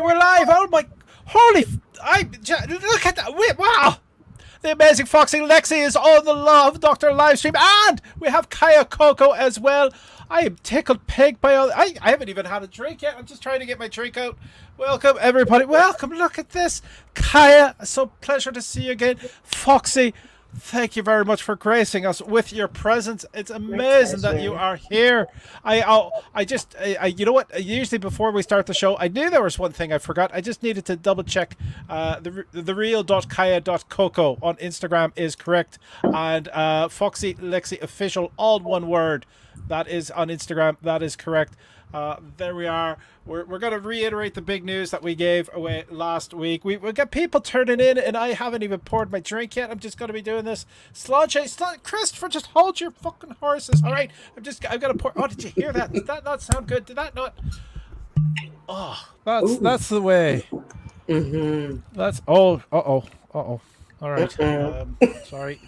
we're live. Oh my, look at that. Wow. The amazing Foxy Lexxi is on the Love Doctor Livestream, and we have Koko as well. I am tickled pig by all. I haven't even had a drink yet. I'm just trying to get my drink out. Welcome, everybody. Welcome. Look at this. Kaya, so pleasure to see you again. Foxy, thank you very much for gracing us with your presence. It's amazing that you are here. You know what? Usually before we start the show, I knew there was one thing I forgot. I just needed to double check. The real.kaya.koko on Instagram is correct, and Foxy Lexxi official, all one word. That is on Instagram. That is correct. There we are. We're going to reiterate the big news that we gave away last week. We got people turning in, and I haven't even poured my drink yet. I'm just going to be doing this. Christopher, just hold your fucking horses. All right. I've got to pour. Oh, did you hear that? Did that not sound good? Did that not? Oh, that's the way. Mm-hmm. That's All right. Sorry.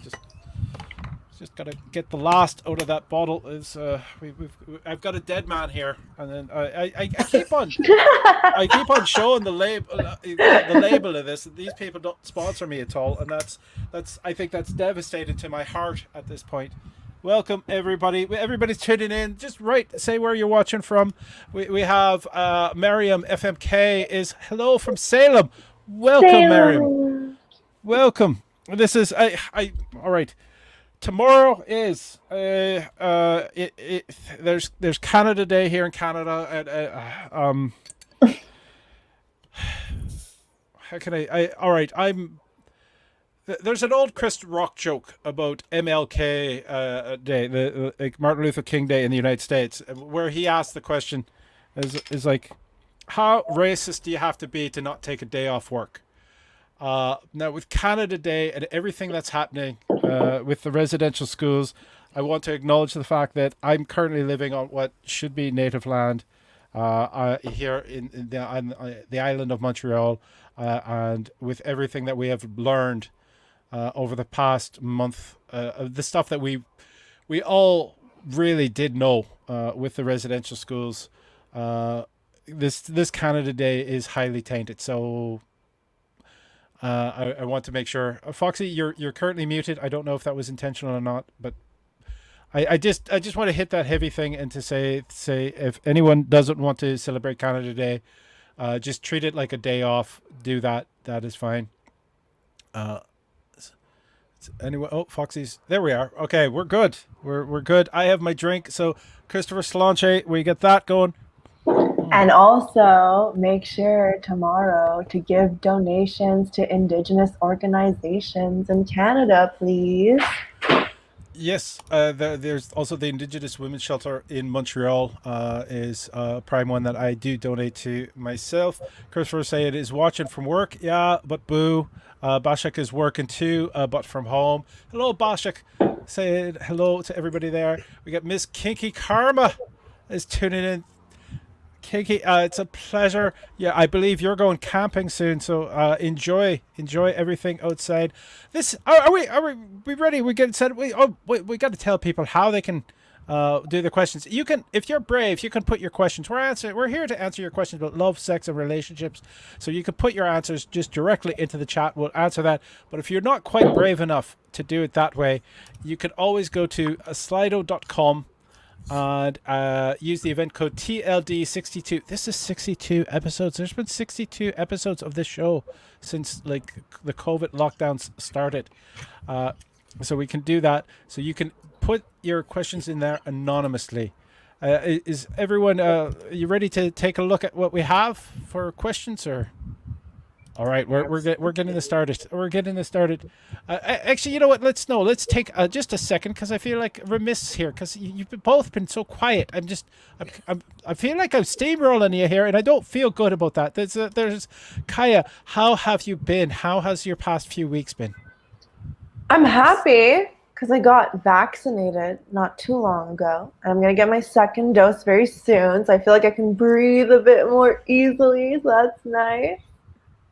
Just gotta get the last out of that bottle. I've got a dead man here, and then I keep on showing the label of this. These people don't sponsor me at all, and I think that's devastating to my heart at this point. Welcome everybody. Everybody's tuning in. Just say where you're watching from. We have Miriam FMK is hello from Salem. Welcome, Miriam. Welcome. This is all right. Tomorrow is there's Canada Day here in Canada, and how can there's an old Chris Rock joke about MLK Day, the Martin Luther King Day in the United States, where he asked the question is like, how racist do you have to be to not take a day off work? Now with Canada Day and everything that's happening with the residential schools, I want to acknowledge the fact that I'm currently living on what should be native land here on the island of Montreal, and with everything that we have learned over the past month, the stuff that we all really did know with the residential schools, this Canada Day is highly tainted. So I want to make sure, Foxy, you're currently muted. I don't know if that was intentional or not, but I just want to hit that heavy thing and to say if anyone doesn't want to celebrate Canada Day, just treat it like a day off. Do that. That is fine. Anyway, Foxy's there. We are. Okay, we're good. We're good. I have my drink. So Christopher Slanche, we get that going. And also make sure tomorrow to give donations to Indigenous organizations in Canada, please. Yes, there's also the Indigenous Women's Shelter in Montreal is a prime one that I do donate to myself. Christopher saying is watching from work. Yeah, but boo. Bashak is working too, but from home. Hello, Bashak. Say hello to everybody there. We got Miss Kinky Karma is tuning in. Kiki, it's a pleasure. Yeah, I believe you're going camping soon, so enjoy everything outside. This are we ready? We get set. We got to tell people how they can do the questions. You can, if you're brave, you can put your questions. We're here to answer your questions about love, sex, and relationships. So you can put your answers just directly into the chat. We'll answer that. But if you're not quite brave enough to do it that way, you can always go to slido.com and use the event code TLD62. This is 62 episodes. There's been 62 episodes of this show since like the COVID lockdowns started. So we can do that. So you can put your questions in there anonymously. Is everyone you ready to take a look at what we have for questions? Or all right, we're getting this started. We're getting this started. Actually, you know what? Let's take just a second, because I feel like remiss here, because you've both been so quiet. I feel like I'm steamrolling you here, and I don't feel good about that. There's Kaya. How have you been? How has your past few weeks been? I'm happy because I got vaccinated not too long ago, and I'm gonna get my second dose very soon. So I feel like I can breathe a bit more easily. So that's nice.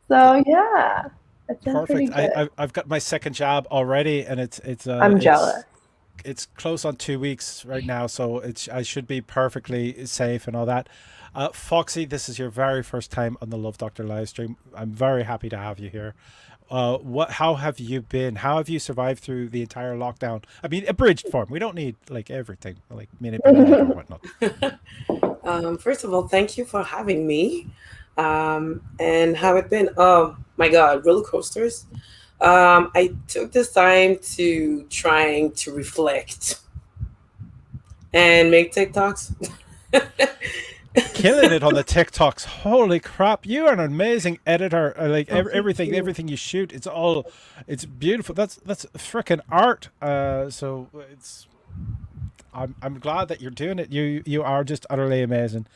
So yeah, it's been Perfect. pretty good. I've got my second jab already, and it's I'm jealous. it's close on 2 weeks right now, so I should be perfectly safe and all that. Foxy, this is your very first time on the Love Doctor Livestream. I'm very happy to have you here. How have you been? How have you survived through the entire lockdown? I mean, abridged form. We don't need like everything, like minute by minute or whatnot. First of all, thank you for having me. And how it been? Oh my God, roller coasters. I took this time to trying to reflect and make TikToks. Killing it on the TikToks. Holy crap! You are an amazing editor. Like everything you shoot, it's beautiful. That's freaking art. So I'm glad that you're doing it. You are just utterly amazing.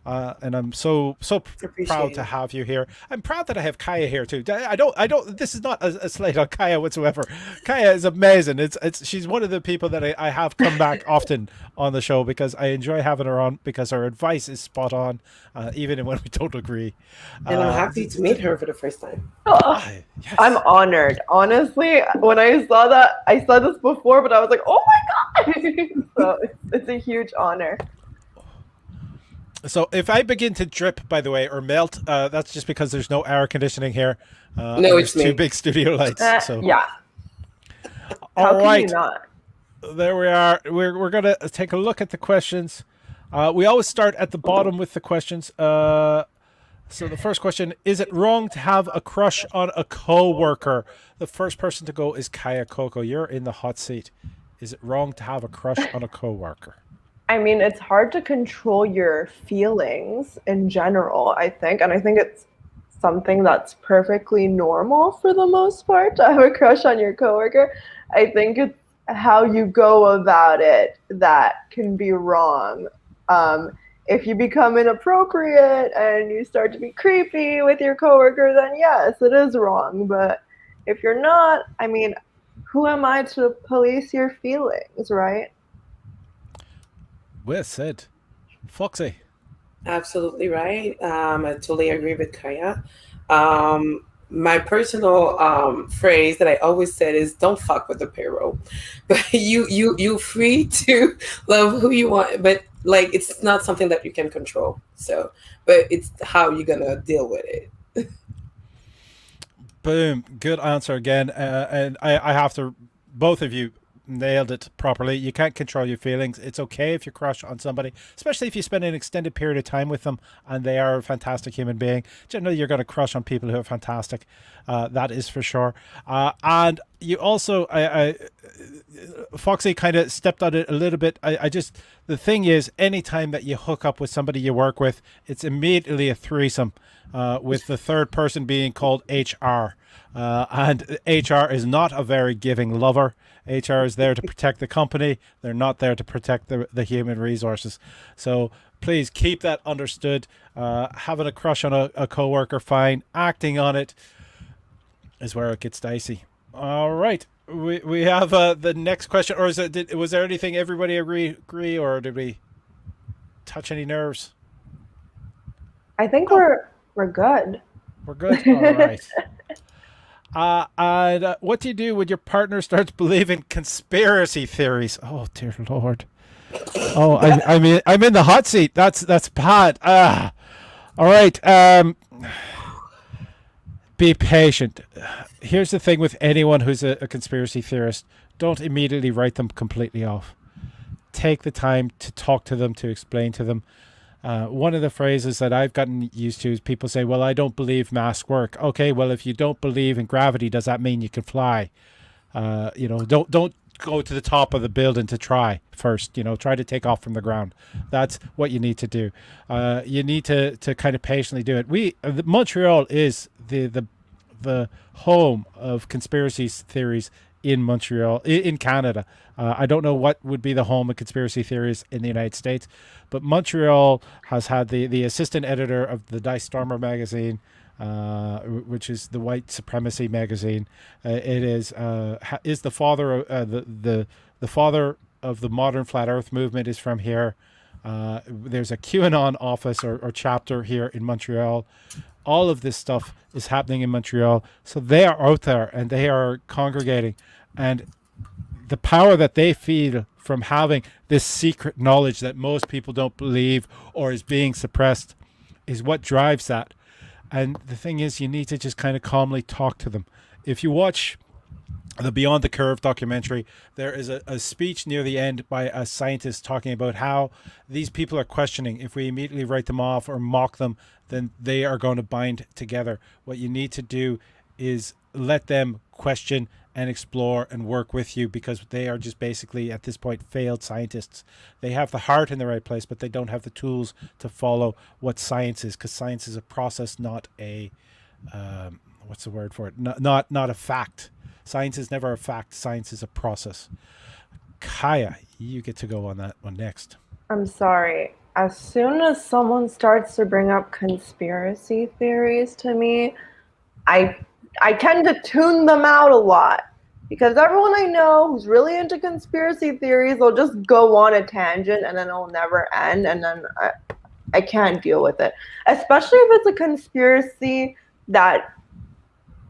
And I'm so proud to have you here. I'm proud that I have Kaya here too. I don't. This is not a slight on Kaya whatsoever. Kaya is amazing. She's one of the people that I have come back often on the show because I enjoy having her on because her advice is spot on, even when we don't agree. And I'm happy to meet her for the first time. Yes. I'm honored. Honestly, when I saw that, I saw this before, but I was like, oh my God. So it's a huge honor. So if I begin to drip, by the way, or melt, that's just because there's no air conditioning here. No, it's two big studio lights. So yeah. All right. Can you not? There we are. We're gonna take a look at the questions. We always start at the bottom with the questions. So the first question: is it wrong to have a crush on a co-worker? The first person to go is Kaya Koko. You're in the hot seat. Is it wrong to have a crush on a co-worker? I mean, it's hard to control your feelings in general, I think. And I think it's something that's perfectly normal for the most part to have a crush on your coworker. I think it's how you go about it that can be wrong. If you become inappropriate and you start to be creepy with your coworker, then yes, it is wrong. But if you're not, I mean, who am I to police your feelings, right? Well said. Foxy. Absolutely right. I totally agree with Kaya. My personal phrase that I always said is don't fuck with the payroll. But you free to love who you want, but like it's not something that you can control. So, but it's how you're gonna deal with it. Boom. Good answer again. And I have to, both of you nailed it properly. You can't control your feelings. It's okay if you crush on somebody, especially if you spend an extended period of time with them and they are a fantastic human being. Generally, you're going to crush on people who are fantastic. That is for sure. And you also, Foxy kind of stepped on it a little bit. The thing is, anytime that you hook up with somebody you work with, it's immediately a threesome, with the third person being called HR. And HR is not a very giving lover. HR is there to protect the company. They're not there to protect the human resources. So please keep that understood. Having a crush on a coworker, fine. Acting on it is where it gets dicey. All right. We have the next question. Or was there anything everybody agree or did we touch any nerves? I think we're good. We're good? All right. And what do you do when your partner starts believing conspiracy theories? Oh dear Lord! Oh, I'm in the hot seat. That's bad. All right. Be patient. Here's the thing with anyone who's a conspiracy theorist: don't immediately write them completely off. Take the time to talk to them, to explain to them. One of the phrases that I've gotten used to is people say, well, I don't believe masks work. Okay, well, if you don't believe in gravity, does that mean you can fly? Don't go to the top of the building to try first. Try to take off from the ground. That's what you need to do. You need to kind of patiently do it. Montreal is the home of conspiracy theories in Montreal, in Canada. I don't know what would be the home of conspiracy theories in the United States, but Montreal has had the assistant editor of the Dice Stormer magazine, which is the white supremacy magazine. It is the father of the father of the modern flat Earth movement is from here. There's a QAnon office or chapter here in Montreal. All of this stuff is happening in Montreal, so they are out there and they are congregating, and the power that they feel from having this secret knowledge that most people don't believe or is being suppressed is what drives that. And the thing is, you need to just kind of calmly talk to them. If you watch the Beyond the Curve documentary, there is a speech near the end by a scientist talking about how these people are questioning. If we immediately write them off or mock them, then they are going to bind together. What you need to do is let them question and explore and work with you, because they are just basically at this point failed scientists. They have the heart in the right place, but they don't have the tools to follow what science is, because science is a process, not a what's the word for it? Not a fact. Science is never a fact. Science is a process. Kaya, you get to go on that one next. I'm sorry. As soon as someone starts to bring up conspiracy theories to me, I tend to tune them out a lot, because everyone I know who's really into conspiracy theories will just go on a tangent and then it'll never end, and then I can't deal with it. Especially if it's a conspiracy that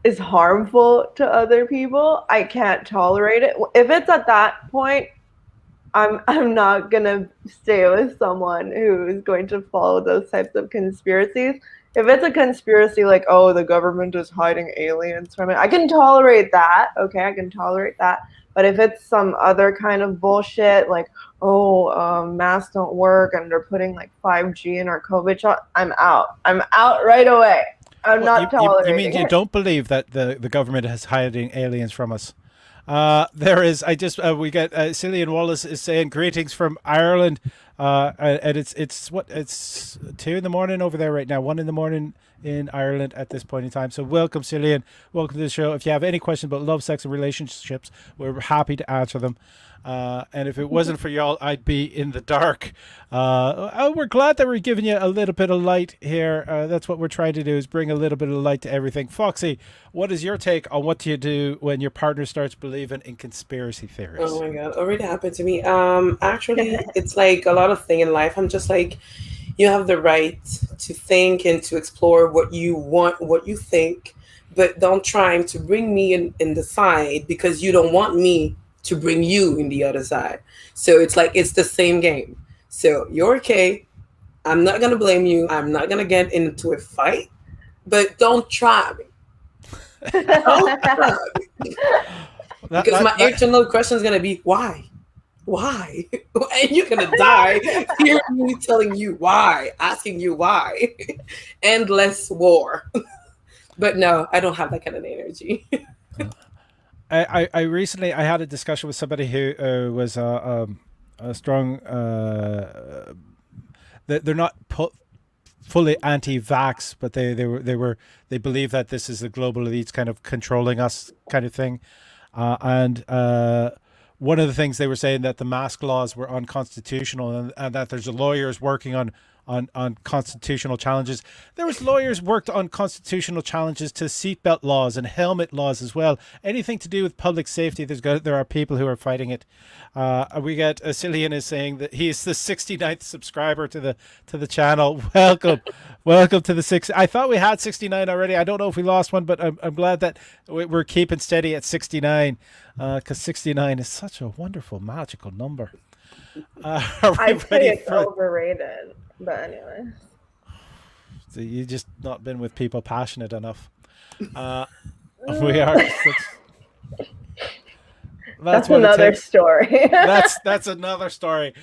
is harmful to other people. I can't tolerate it. If it's at that point, I'm not gonna stay with someone who is going to follow those types of conspiracies. If it's a conspiracy like, oh, the government is hiding aliens from it, I can tolerate that. Okay, I can tolerate that. But if it's some other kind of bullshit, like, oh, masks don't work and they're putting like 5G in our COVID shot, I'm out. I'm out right away. I'm not tolerating it. You mean you don't believe that the government is hiding aliens from us? There is. We get Cillian Wallace is saying greetings from Ireland, and it's 2 a.m. over there right now, 1 a.m. in Ireland at this point in time. So welcome, Cillian. Welcome to the show. If you have any questions about love, sex, and relationships, we're happy to answer them. And if it wasn't for y'all, I'd be in the dark. We're glad that we're giving you a little bit of light here. That's what we're trying to do, is bring a little bit of light to everything. Foxy, what is your take on what do you do when your partner starts believing in conspiracy theories? Oh my God, already happened to me. Actually, it's like a lot of thing in life. I'm just like, you have the right to think and to explore what you want, what you think, but don't try to bring me in the side, because you don't want me to bring you in the other side. So it's like, it's the same game. So you're okay. I'm not going to blame you. I'm not going to get into a fight, but don't try me. Don't try me. Because my internal question is going to be, why? Why? And you're going to die hearing me telling you why, asking you why. Endless war. But no, I don't have that kind of energy. I recently had a discussion with somebody who was a strong. They're not fully anti-vax, but they believe that this is the global elites kind of controlling us, kind of thing. And one of the things they were saying, that the mask laws were unconstitutional, and that there's lawyers working on constitutional challenges. There was lawyers worked on constitutional challenges to seatbelt laws and helmet laws as well. Anything to do with public safety, there are people who are fighting it. We get Cillian is saying that he's the 69th subscriber to the channel. Welcome to the 6. I thought we had 69 already. I don't know if we lost one, but I'm glad that we're keeping steady at 69, because 69 is such a wonderful, magical number. I'd say it's overrated. But anyway, so you just not been with people passionate enough. We are. That's another story. that's another story.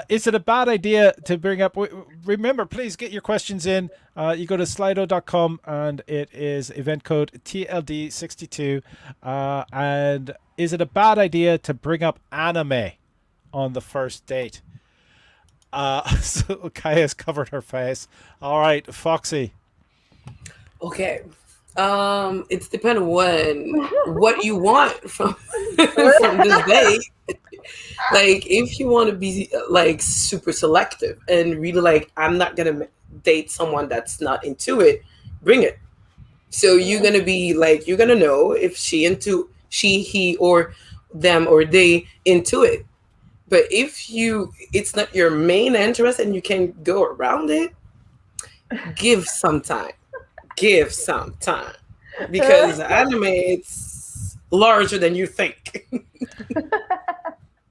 Is it a bad idea to bring up? Remember, please get your questions in. You go to slido.com and it is event code TLD62. And is it a bad idea to bring up anime on the first date? So Kaya's covered her face. All right, Foxy. Okay. It's depending what you want from from this date. Like, if you want to be like super selective and really like, I'm not gonna date someone that's not into it, bring it. So you're gonna be like, you're gonna know if she, he, or them, or they into it. But if it's not your main interest and you can go around it, give some time. Give some time. Because anime, it's larger than you think.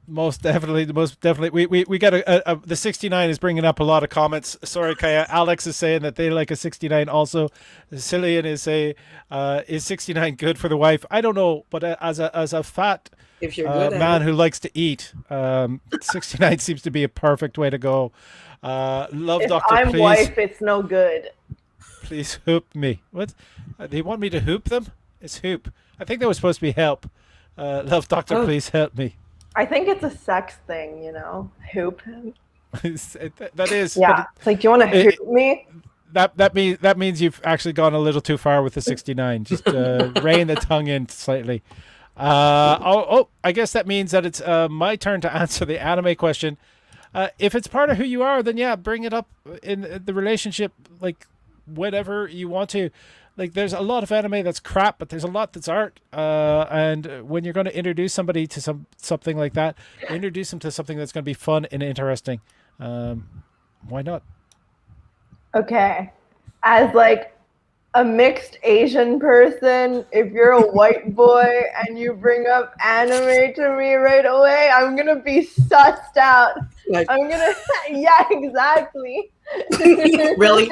Most definitely, We got the 69 is bringing up a lot of comments. Sorry, Kaya. Alex is saying that they like a 69 also. Cillian is 69 good for the wife? I don't know, but as a fat If you're good at man it. who likes to eat, 69 seems to be a perfect way to go. Love If Doctor, I'm please, wife, it's no good. please hoop me. What? They want me to hoop them? It's hoop. I think that was supposed to be help. Love Doctor, Oh, please help me. I think it's a sex thing, Hoop. That is, but Yeah. It's like, do you want to it, hoop me? that means you've actually gone a little too far with the 69. Just rein the tongue in slightly. I guess that means that it's my turn to answer the anime question. If it's part of who you are, then yeah, bring it up in the relationship, like whatever you want to. Like, there's a lot of anime that's crap, but there's a lot that's art. And when you're going to introduce somebody to something like that, introduce them to something that's going to be fun and interesting. Why not? Okay. As like a mixed Asian person, if you're a white boy and you bring up anime to me right away, I'm gonna be sussed out. like I'm gonna, yeah, exactly. really?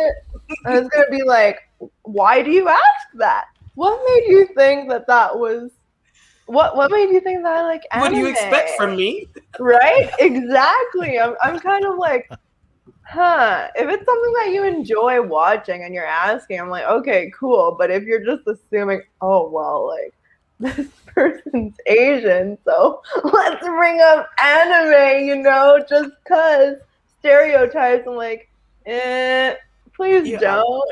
I was gonna be like, why do you ask that? What made you think that was? What made you think that I like anime? What do you expect from me? Right? Exactly. I'm kind of like, if it's something that you enjoy watching and you're asking, I'm like, okay, cool. But if you're just assuming, oh, well, like, this person's Asian, so let's bring up anime, just because stereotypes, I'm like, please Yeah. don't.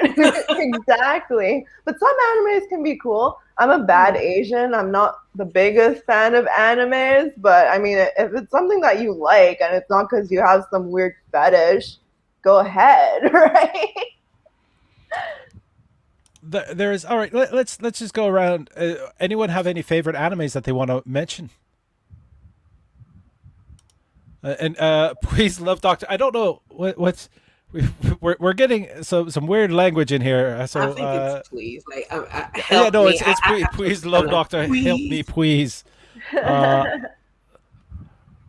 Exactly. But some animes can be cool. I'm a bad Asian. I'm not the biggest fan of animes, but I mean, if it's something that you like and it's not because you have some weird fetish, go ahead, right? There is all right. Let's just go around. Anyone have any favorite animes that they want to mention? And please, Love Doctor. I don't know what's we're getting some weird language in here. I So think it's please. Like, yeah, help no, me. it's please, Love Doctor, help me, please. Uh,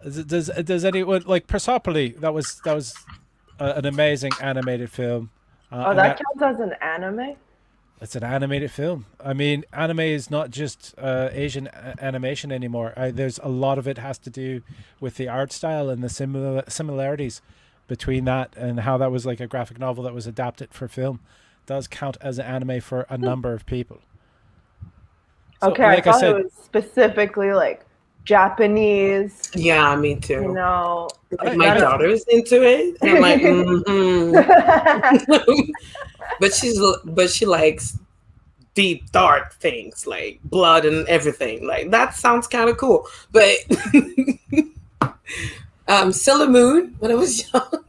does anyone like Persepolis? That was an amazing animated film. Oh, And that counts as an anime? it's an animated film. I mean, anime is not just Asian animation anymore. There's a lot of it has to do with the art style and the similarities between that and how that was like a graphic novel that was adapted for film. Does count as an anime for a number of people. So, Okay, like I I thought said, it was specifically like Japanese, Yeah, me too. Like, my I- daughter's into it, and I'm like, but she likes deep, dark things like blood and everything. Like, that sounds kind of cool. But Sailor Moon when I was young.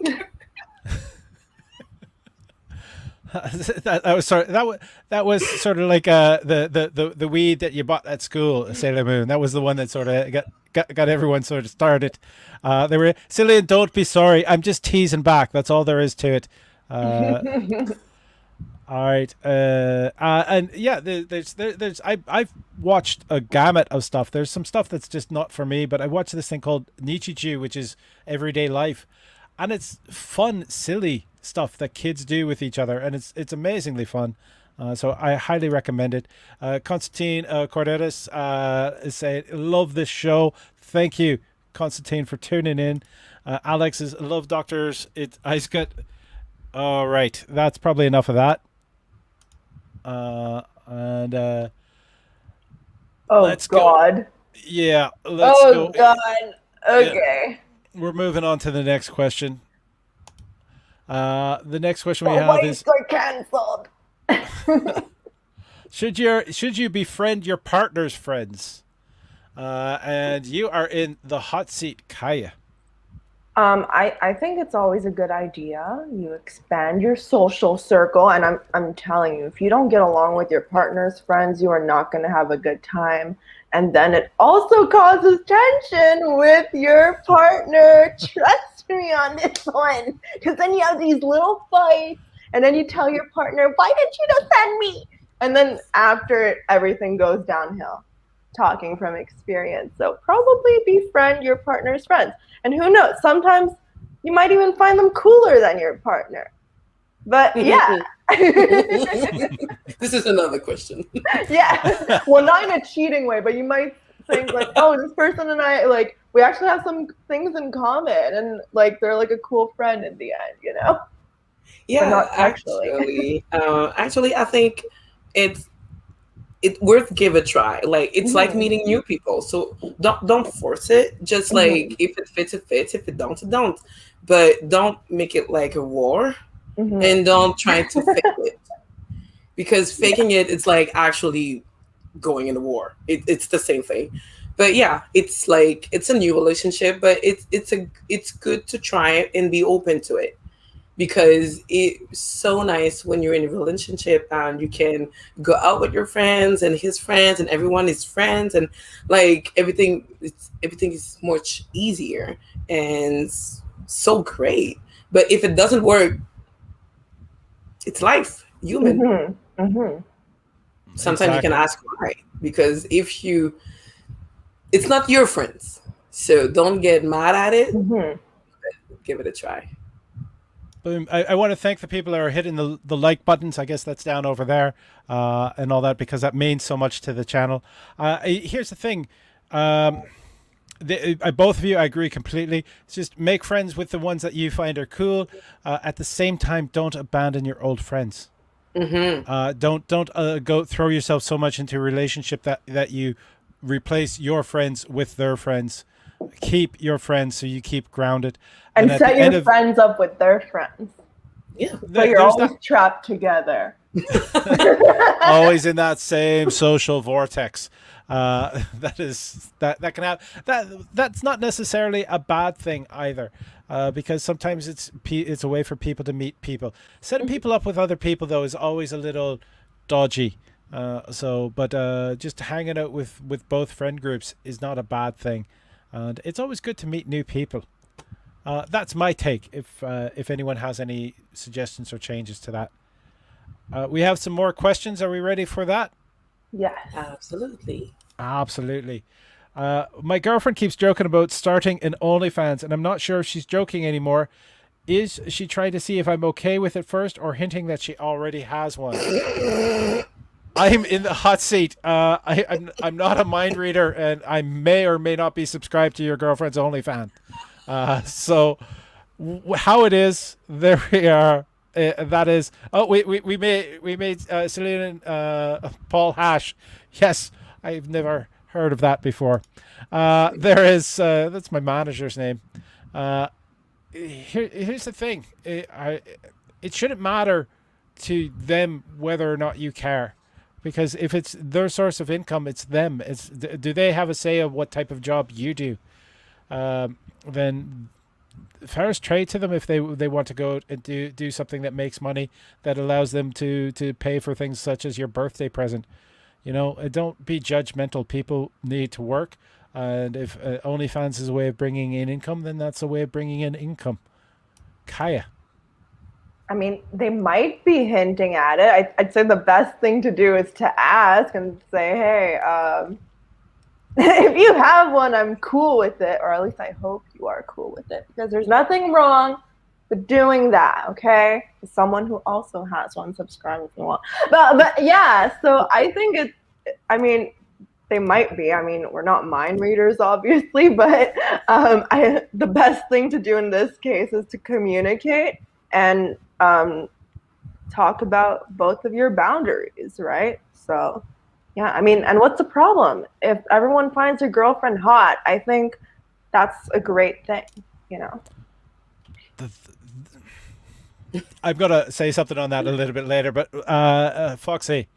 that was sort that was sort of like the weed that you bought at school, Sailor Moon. That was the one that sort of got everyone sort of started. They were Cillian, don't be sorry. I'm just teasing back. That's all there is to it. All right, and yeah, there's I've watched a gamut of stuff. There's some stuff that's just not for me, but I watched this thing called Nichiju, which is everyday life, and it's fun, silly stuff that kids do with each other, and it's amazingly fun. So I highly recommend it. Constantine Corderas is saying, love this show. Thank you, Constantine, for tuning in. Alex is love doctors. I've got. All right, that's probably enough of that. And oh, let's God. go. Yeah, let's Oh, go. God. Okay. We're moving on to the next question. The next question we The have is: whites are canceled. should you befriend your partner's friends? And you are in the hot seat, Kaya. I think it's always a good idea. You expand your social circle, and I'm telling you, if you don't get along with your partner's friends, you are not going to have a good time. And then it also causes tension with your partner. Trust me on this one, because then you have these little fights, and then you tell your partner, "Why didn't you defend me?" And then after everything goes downhill. talking from experience. So probably befriend your partner's friends. And who knows, sometimes you might even find them cooler than your partner. But yeah. This is another question. Yeah. Well, not in a cheating way, but you might think like, oh, this person and I, like, we actually have some things in common, and like they're like a cool friend in the end, you know? Yeah, not sexually. Actually, I think it's worth give a try. Like it's like meeting new people. So don't force it. Just like if it fits, it fits. If it don't, it don't. But don't make it like a war, and don't try to fake it, because faking it's like actually going in a war. It's the same thing. But yeah, it's like it's a new relationship, but it's good to try it and be open to it, because it's so nice when you're in a relationship and you can go out with your friends and his friends and everyone is friends, and like everything is much easier and so great. But if it doesn't work, it's life, human. Sometimes you can ask why, because it's not your friends, so don't get mad at it. Give it a try. Boom. I want to thank the people that are hitting the like buttons. I guess that's down over there and all that, because that means so much to the channel. Here's the thing. Both of you, I agree completely. It's just make friends with the ones that you find are cool. At the same time, don't abandon your old friends. Don't go throw yourself so much into a relationship that you replace your friends with their friends. Keep your friends so you keep grounded. And set your friends up with their friends. Yeah. So you're always trapped together. Always in that same social vortex. That can have that's not necessarily a bad thing either, because sometimes it's a way for people to meet people. Setting people up with other people though is always a little dodgy. But just hanging out with both friend groups is not a bad thing, and it's always good to meet new people. That's my take. If anyone has any suggestions or changes to that, we have some more questions. Are we ready for that? Yes, absolutely. Absolutely. My girlfriend keeps joking about starting an OnlyFans, and I'm not sure if she's joking anymore. Is she trying to see if I'm okay with it first, or hinting that she already has one? I'm in the hot seat. I'm not a mind reader, and I may or may not be subscribed to your girlfriend's OnlyFans. So how it is, there we are. That is. Oh, we made Celine Paul Hash. Yes, I've never heard of that before. There is. That's my manager's name. Here's the thing. It shouldn't matter to them whether or not you care, because if it's their source of income, it's them. Do they have a say of what type of job you do? Then fair trade to them if they want to go and do something that makes money, that allows them to pay for things such as your birthday present. Don't be judgmental. People need to work, and if OnlyFans is a way of bringing in income, then that's a way of bringing in income. Kaya. I mean, they might be hinting at it. I'd say the best thing to do is to ask and say, hey, if you have one, I'm cool with it, or at least I hope you are cool with it, because there's nothing wrong with doing that, okay? Someone who also has one, subscribe if you want. But yeah, so I think they might be. I mean, we're not mind readers, obviously, but the best thing to do in this case is to communicate and talk about both of your boundaries, right? So yeah, I mean, and what's the problem? If everyone finds your girlfriend hot, I think that's a great thing, I'm gonna say something on that a little bit later, but Foxy.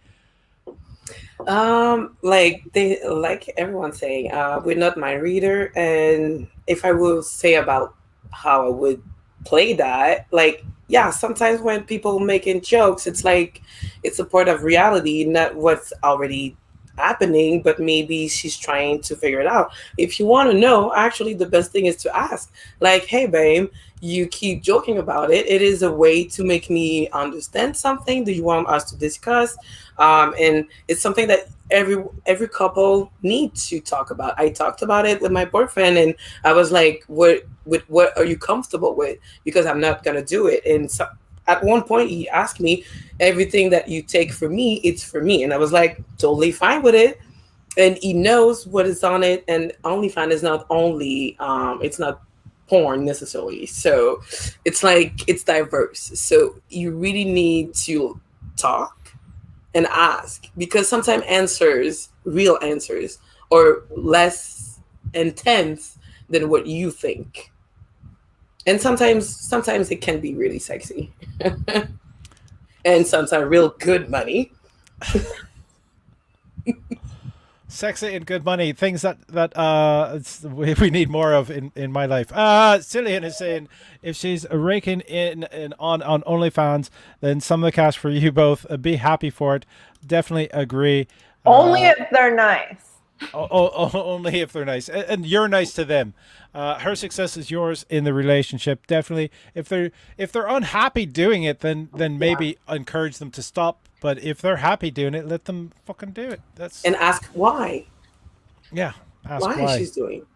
Like everyone's saying, we're not mind reader, and if I will say about how I would play that, like, yeah, sometimes when people making jokes, it's like it's a part of reality, not what's already happening, but maybe she's trying to figure it out. If you want to know, actually, the best thing is to ask, like, hey, babe, you keep joking about it. It is a way to make me understand something. Do you want us to discuss? And it's something that every couple needs to talk about. I talked about it with my boyfriend, and I was like, what are you comfortable with? Because I'm not gonna do it. And so, at one point, he asked me, everything that you take for me, it's for me. And I was like, totally fine with it. And he knows what is on it. And OnlyFans is not only, it's not porn necessarily. So it's like, it's diverse. So you really need to talk and ask, because sometimes answers, real answers, are less intense than what you think. And sometimes it can be really sexy. And sometimes real good money. Sexy and good money, things that we need more of in my life. Cillian is saying if she's raking in on OnlyFans, then some of the cash for you both. Be happy for it. Definitely agree. Only if they're nice. Only if they're nice, and you're nice to them. Her success is yours in the relationship. Definitely, if they're unhappy doing it, then maybe encourage them to stop. But if they're happy doing it, let them fucking do it. And ask why. Yeah, ask why she's doing.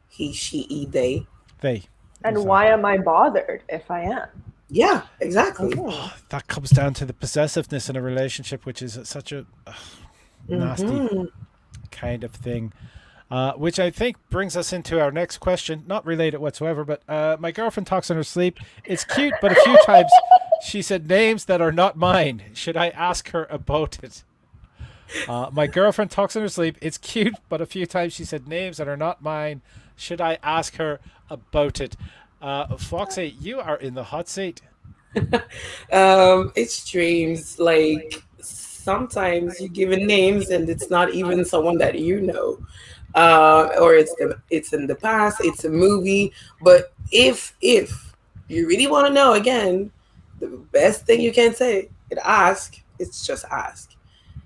He, she, he, they. They. And exactly. Why am I bothered if I am? Yeah, exactly. Oh, that comes down to the possessiveness in a relationship, which is such a nasty kind of thing. Which I think brings us into our next question, not related whatsoever, but my girlfriend talks in her sleep. It's cute, but a few times she said names that are not mine. Should I ask her about it? My girlfriend talks in her sleep. It's cute, but a few times she said names that are not mine. Should I ask her about it? Foxy, you are in the hot seat. Extremes, like sometimes you give names and it's not even someone that you know. Or it's in the past, it's a movie. But if you really want to know, again, the best thing you can say is ask. It's just ask.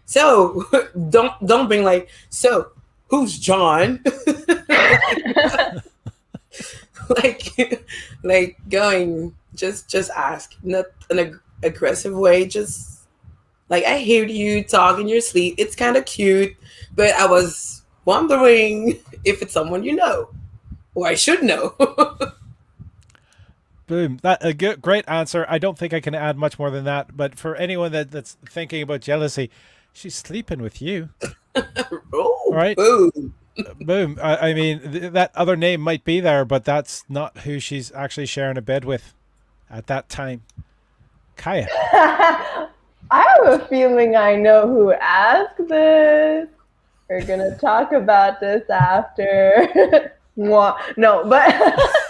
So don't bring like, so who's John? like going, just ask, not an aggressive way. Just like, I hear you talk in your sleep. It's kind of cute, but I was wondering if it's someone you know, or I should know. Boom. That a great answer. I don't think I can add much more than that. But for anyone that's thinking about jealousy, she's sleeping with you. Oh, right? Boom. Boom. I mean, that other name might be there, but that's not who she's actually sharing a bed with at that time. Kaya. I have a feeling I know who asked this. We're gonna talk about this after. No, but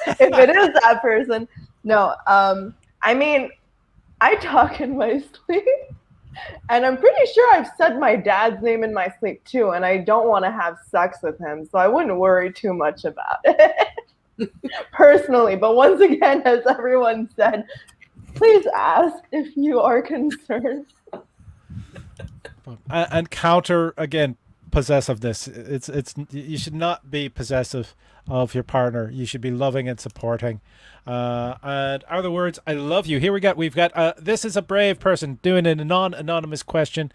if it is that person, no. I mean, I talk in my sleep, and I'm pretty sure I've said my dad's name in my sleep too, and I don't want to have sex with him, so I wouldn't worry too much about it personally. But once again, as everyone said, please ask if you are concerned. And counter again. Possessiveness. It's you should not be possessive of your partner. You should be loving and supporting. And are the words "I love you"? Here we've got this is a brave person doing a non-anonymous question.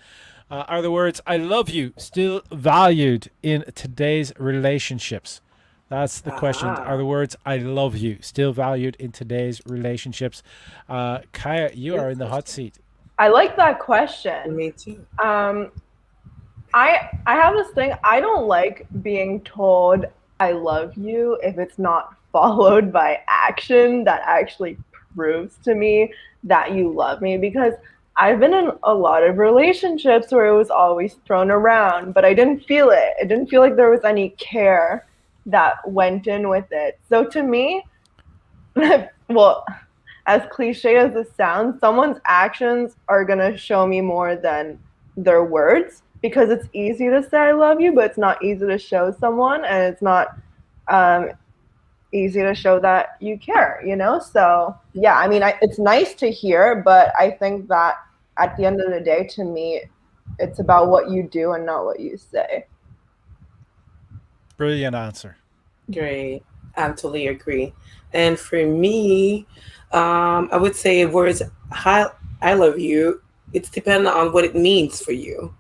Are the words "I love you" still valued in today's relationships? That's the question. Are the words "I love you" still valued in today's relationships? Kaya, you are in the hot seat. I like that question. Me too. I have this thing. I don't like being told I love you if it's not followed by action that actually proves to me that you love me, because I've been in a lot of relationships where it was always thrown around, but I didn't feel it. It didn't feel like there was any care that went in with it. So to me, well, as cliche as this sounds, someone's actions are going to show me more than their words. Because it's easy to say I love you, but it's not easy to show someone, and it's not easy to show that you care, you know? So, yeah, I mean, it's nice to hear, but I think that at the end of the day, to me, it's about what you do and not what you say. Brilliant answer. Great. I totally agree. And for me, I would say words I love you. It's dependent on what it means for you,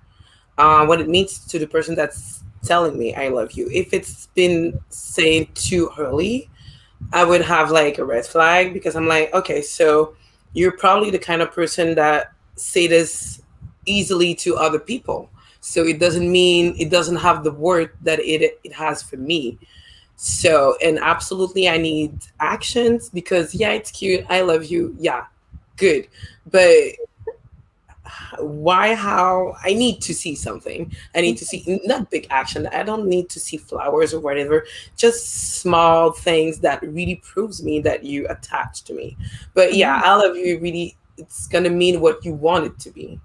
what it means to the person that's telling me I love you. If it's been said too early, I would have like a red flag because I'm like, okay, so you're probably the kind of person that say this easily to other people. So it doesn't mean it doesn't have the word that it has for me. So, and absolutely, I need actions because, yeah, it's cute. I love you. Yeah, good. But why, how? I need to see something. I need to see, not big action. I don't need to see flowers or whatever, just small things that really proves me that you attached to me. But yeah, I love you really, it's going to mean what you want it to be.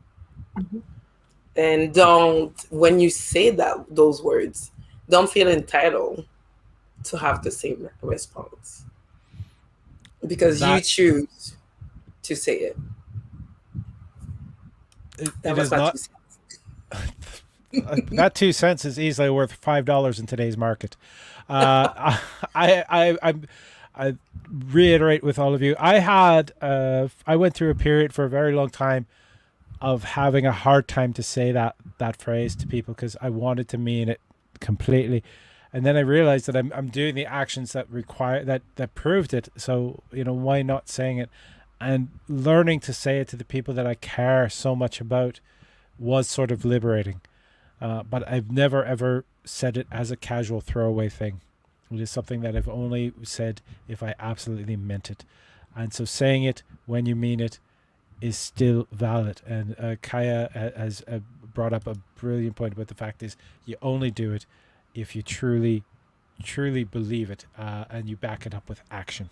And don't, when you say those words, don't feel entitled to have the same response because you choose to say it. It is not. 2 cents. That 2 cents is easily worth $5 in today's market. I reiterate with all of you. I went through a period for a very long time of having a hard time to say that phrase to people because I wanted to mean it completely. And then I realized that I'm doing the actions that require that proved it. So, why not saying it? And learning to say it to the people that I care so much about was sort of liberating. But I've never, ever said it as a casual throwaway thing. It is something that I've only said if I absolutely meant it. And so saying it when you mean it is still valid. And Kaya has brought up a brilliant point about the fact is you only do it if you truly, truly believe it and you back it up with action.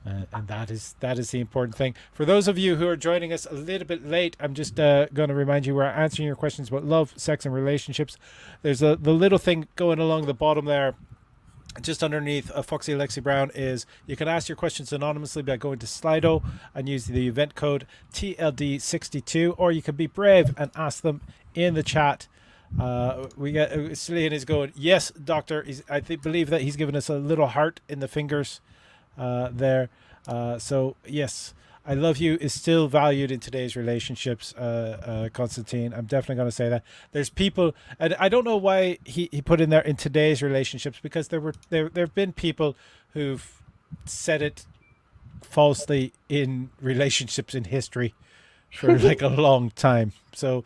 And that is the important thing. For those of you who are joining us a little bit late, I'm just going to remind you we're answering your questions about love, sex, and relationships. There's the little thing going along the bottom there, just underneath Foxy Lexxi Brown, is you can ask your questions anonymously by going to Slido and use the event code TLD62, or you can be brave and ask them in the chat. We got Cillian is going, yes, doctor. I believe that he's given us a little heart in the fingers there. So yes, I love you is still valued in today's relationships, Constantine. I'm definitely going to say that. There's people, and I don't know why he put in there in today's relationships, because there have been people who've said it falsely in relationships in history for like a long time. So,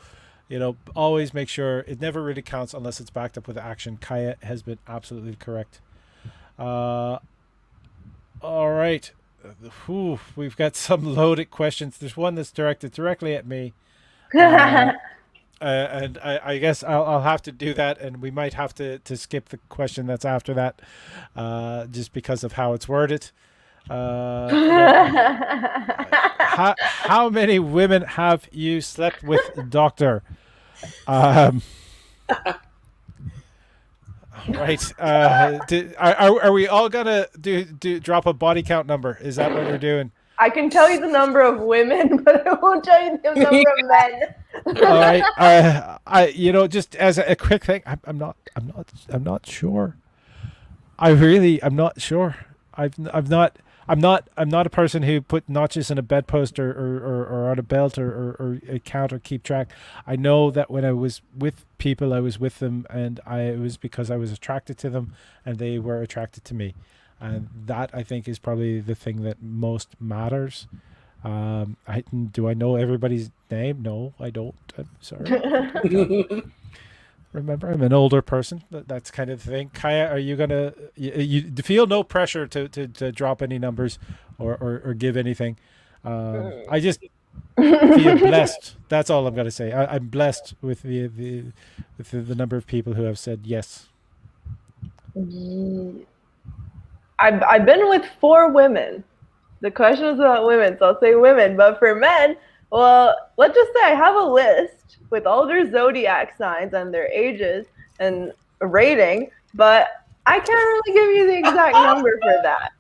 always make sure it never really counts unless it's backed up with action. Kaya has been absolutely correct. All right. We've got some loaded questions. There's one that's directed directly at me. And I guess I'll have to do that, and we might have to skip the question that's after that, just because of how it's worded. How many women have you slept with, doctor? Right. Are we all gonna do drop a body count number? Is that what we're doing? I can tell you the number of women, but I won't tell you the number of men. All right. Just as a quick thing, I'm not sure. I'm not sure. I'm not a person who put notches in a bedpost or on a belt or count or keep track. I know that when I was with people, I was with them, and it was because I was attracted to them and they were attracted to me. And that, I think, is probably the thing that most matters. Do I know everybody's name? No, I don't. I'm sorry. Remember, I'm an older person. That's kind of the thing. Kaya, are you gonna? You feel no pressure to drop any numbers or give anything. I just feel blessed. That's all I'm gonna say. I'm blessed with the number of people who have said yes. I've been with 4 women. The question is about women, so I'll say women. But for men, well, let's just say I have a list with all their zodiac signs and their ages and a rating, but I can't really give you the exact number for that.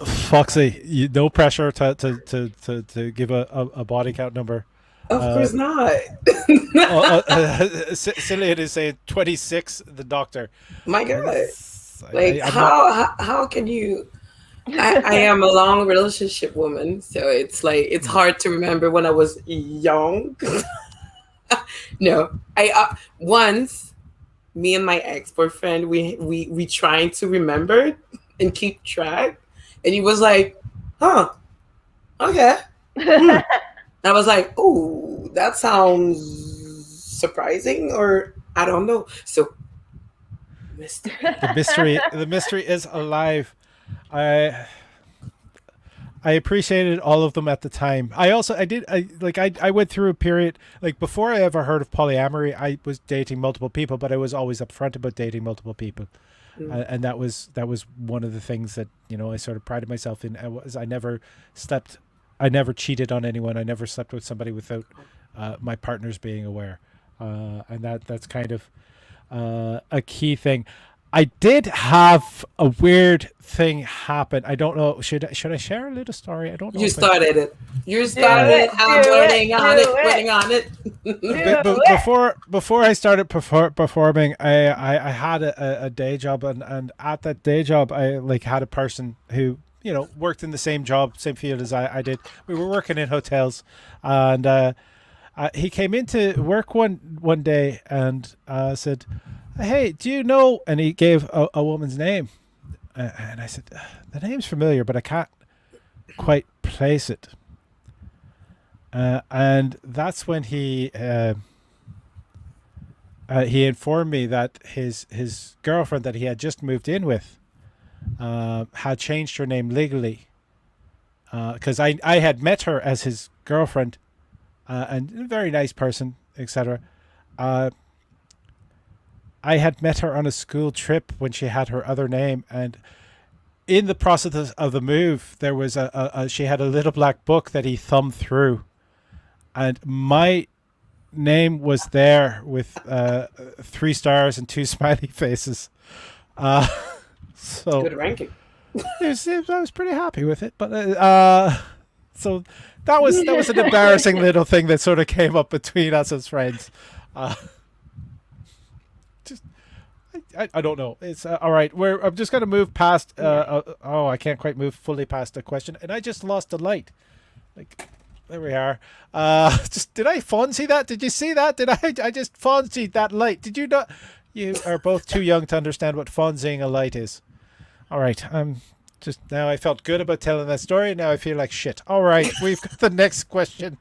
Foxy, no pressure to give a body count number. Of Uh, course not. Cillian is saying 26. The doctor. My God. Like I'm not. how can you I am a long relationship woman, so it's like it's hard to remember when I was young. No, I once me and my ex boyfriend we trying to remember and keep track, and he was like, "Huh, okay." Hmm. I was like, "Oh, that sounds surprising," or I don't know. So, Mister. The mystery is alive. I I appreciated all of them at the time. I went through a period like before I ever heard of polyamory. I was dating multiple people, but I was always upfront about dating multiple people, and that was one of the things that I sort of prided myself in. I never slept, I never cheated on anyone. I never slept with somebody without my partners being aware, and that's kind of a key thing. I did have a weird thing happen. I don't know. Should I share a little story? I don't know. You If I, started it. You Do started it, it. I'm do it, working on do it. it. Working on it. Do it. before I started performing, I had a day job, and at that day job, I like had a person who worked in the same job, same field as I did. We were working in hotels, and he came into work one day and said, "Hey, do you know?" And he gave a woman's name, and I said, "The name's familiar, but I can't quite place it." And that's when he informed me that his girlfriend that he had just moved in with had changed her name legally, because I had met her as his girlfriend, and a very nice person, etc. I had met her on a school trip when she had her other name, and in the process of the move, there was she had a little black book that he thumbed through, and my name was there with 3 stars and 2 smiley faces. Uh, so Good ranking. I was pretty happy with it, but so that was an embarrassing little thing that sort of came up between us as friends. Uh, just I don't know. It's all right. I'm just gonna move past. I can't quite move fully past the question, and I just lost the light. Like, there we are. Just did I Fonzie that? Did you see that? Did I just Fonzie that light? Did you not? You are both too young to understand what Fonzieing a light is. All right. Just now I felt good about telling that story. Now I feel like shit. All right, we've got the next question.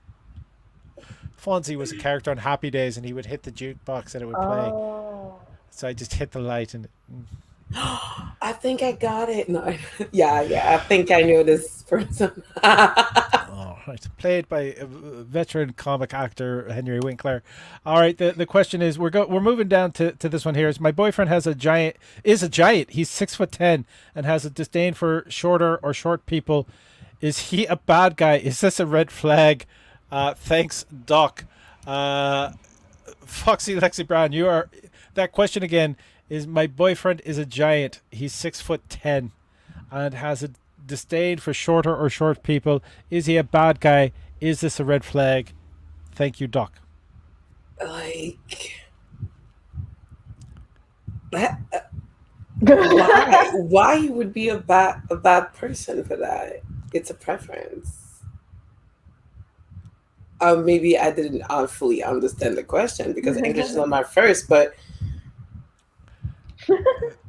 Fonzie was a character on Happy Days, and he would hit the jukebox and it would play. Oh. So I just hit the light and. I think I got it. No, yeah. I think I knew this person. All right, played by veteran comic actor Henry Winkler. All right, the question is we're moving down to this one here. Is my boyfriend is a giant. He's 6'10" and has a disdain for shorter or short people. Is he a bad guy? Is this a red flag? Thanks, Doc. Foxy Lexxi Brown, you are. That question again is my boyfriend is a giant. He's 6'10" and has a disdain for shorter or short people. Is he a bad guy? Is this a red flag? Thank you, Doc. Like, why you would be a bad person for that? It's a preference. Maybe I didn't fully understand the question because English is not my first, but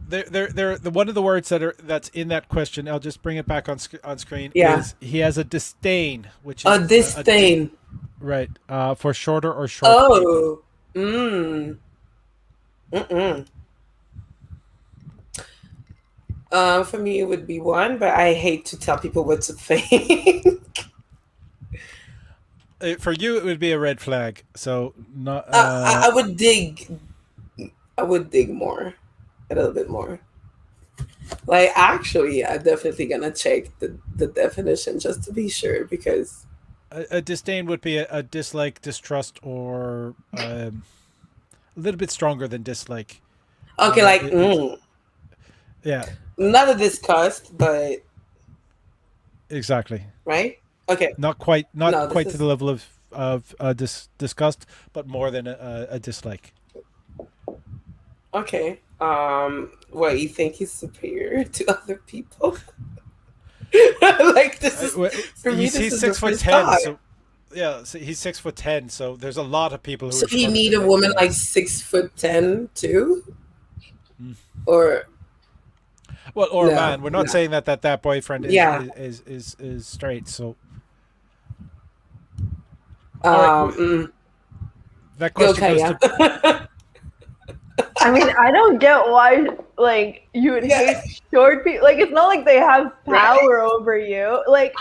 The one of the words that's in that question. I'll just bring it back on screen. Yeah. Is he has a disdain, which is a disdain. Right. For shorter or short. People. Oh. For me, it would be one, but I hate to tell people what to think. For you, it would be a red flag. So not. I would dig. I would dig more, a little bit more. Like, actually, I'm definitely gonna check the definition just to be sure because a disdain would be a dislike, distrust, or a little bit stronger than dislike. okay, like Yeah. not a disgust, but Exactly. right? Okay. Not No, this quite to the is level of disgust, but more than a dislike. okay. What you think he's superior to other people? Like this is for me. This He's is the six foot first ten, thought. so yeah, so he's 6'10", so there's a lot of people who So are you shorter need than a him. woman like Yes. 6'10" too, Mm. or Well, or a no, man. We're not no. saying that boyfriend Yeah. is straight. So, all right, Um. Mm, that Go, question goes Kaya. to. I mean, I don't get why, like, you would Yeah. hate short people. Like, it's not like they have Right. power over you. Like,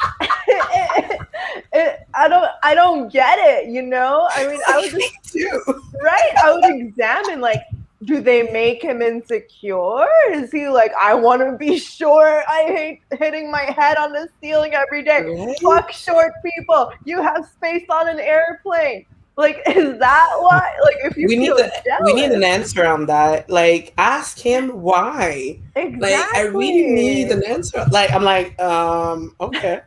I don't get it. You know? I mean, I would Me just too. right. I would examine like, do they make him insecure? Is he like, I want to be short? I hate hitting my head on the ceiling every day. Right? Fuck short people. You have space on an airplane. Like, is that why? Like, if you feel We need an jealous, answer on that. Like, ask him why. Like, I really need exactly. an answer. Like, I'm like, okay.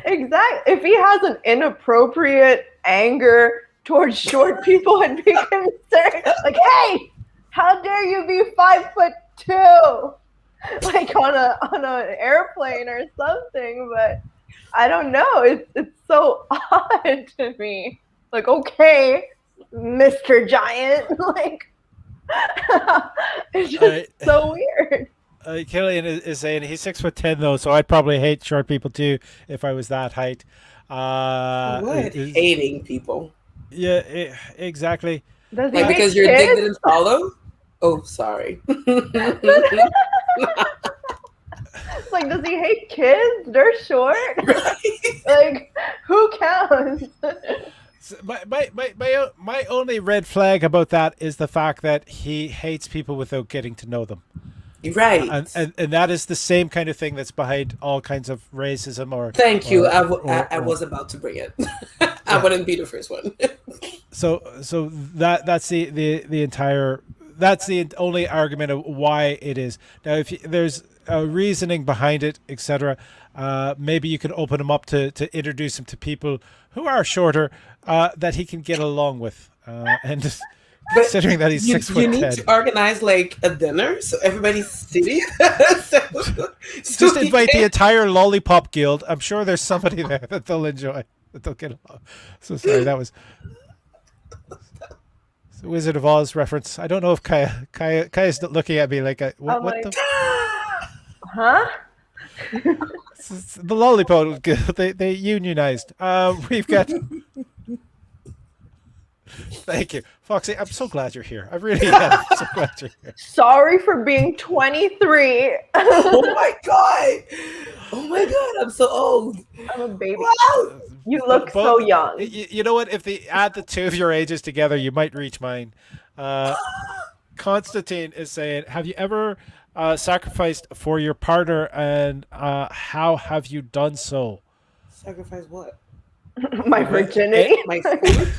Exactly. If he has an inappropriate anger towards short people, I'd be concerned. Like, hey, how dare you be 5'2"? Like on an airplane or something. But I don't know. It's so odd to me. Like, okay, Mr. Giant. Like, it's All just right, so weird. Killian is saying he's 6'10" though, so I'd probably hate short people too if I was that height. What? Is Hating people. yeah, exactly. Does he Like, Uh, hate because your dick kids? didn't follow? Oh, sorry. Like, does he hate kids? They're short. Right? Like, who counts? my only red flag about that is the fact that he hates people without getting to know them. Right. And that is the same kind of thing that's behind all kinds of racism Thank you. I or was about to bring it. I yeah. wouldn't be the first one. So that's the entire that's the only argument of why it is. Now, if there's a reasoning behind it, etc., maybe you can open him up to introduce him to people who are shorter that he can get along with, and But considering that he's six you foot need ten. to organize like a dinner so everybody's sitting, so so Just he invite the can. entire lollipop guild. I'm sure there's somebody there that they'll enjoy, that they'll get along. So sorry, that was the Wizard of Oz reference. I don't know if Kaya's looking at me like, I'm what like, the huh? the lollipop guild, they unionized. We've got. Thank you, Foxy. I'm so glad you're here. I really am. I'm so glad you're here. Sorry for being 23. Oh my god! Oh my god! I'm so old. I'm a baby. Wow! You look so young. You know what? If they add the two of your ages together, you might reach mine. Uh, Constantine is saying, "Have you ever sacrificed for your partner, and how have you done so?" Sacrifice what? My virginity. My food?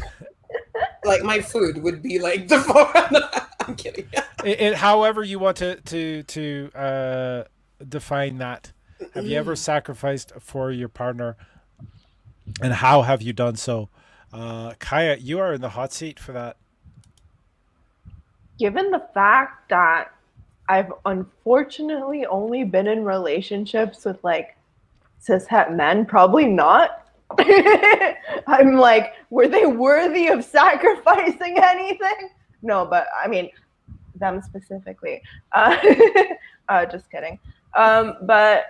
Like my food would be like the four. I'm kidding. However you want to define that. Have you ever sacrificed for your partner, and how have you done so? Kaya, you are in the hot seat for that. Given the fact that I've unfortunately only been in relationships with like cishet men, probably not. I'm like, were they worthy of sacrificing anything? No, but I mean, them specifically. Just kidding. But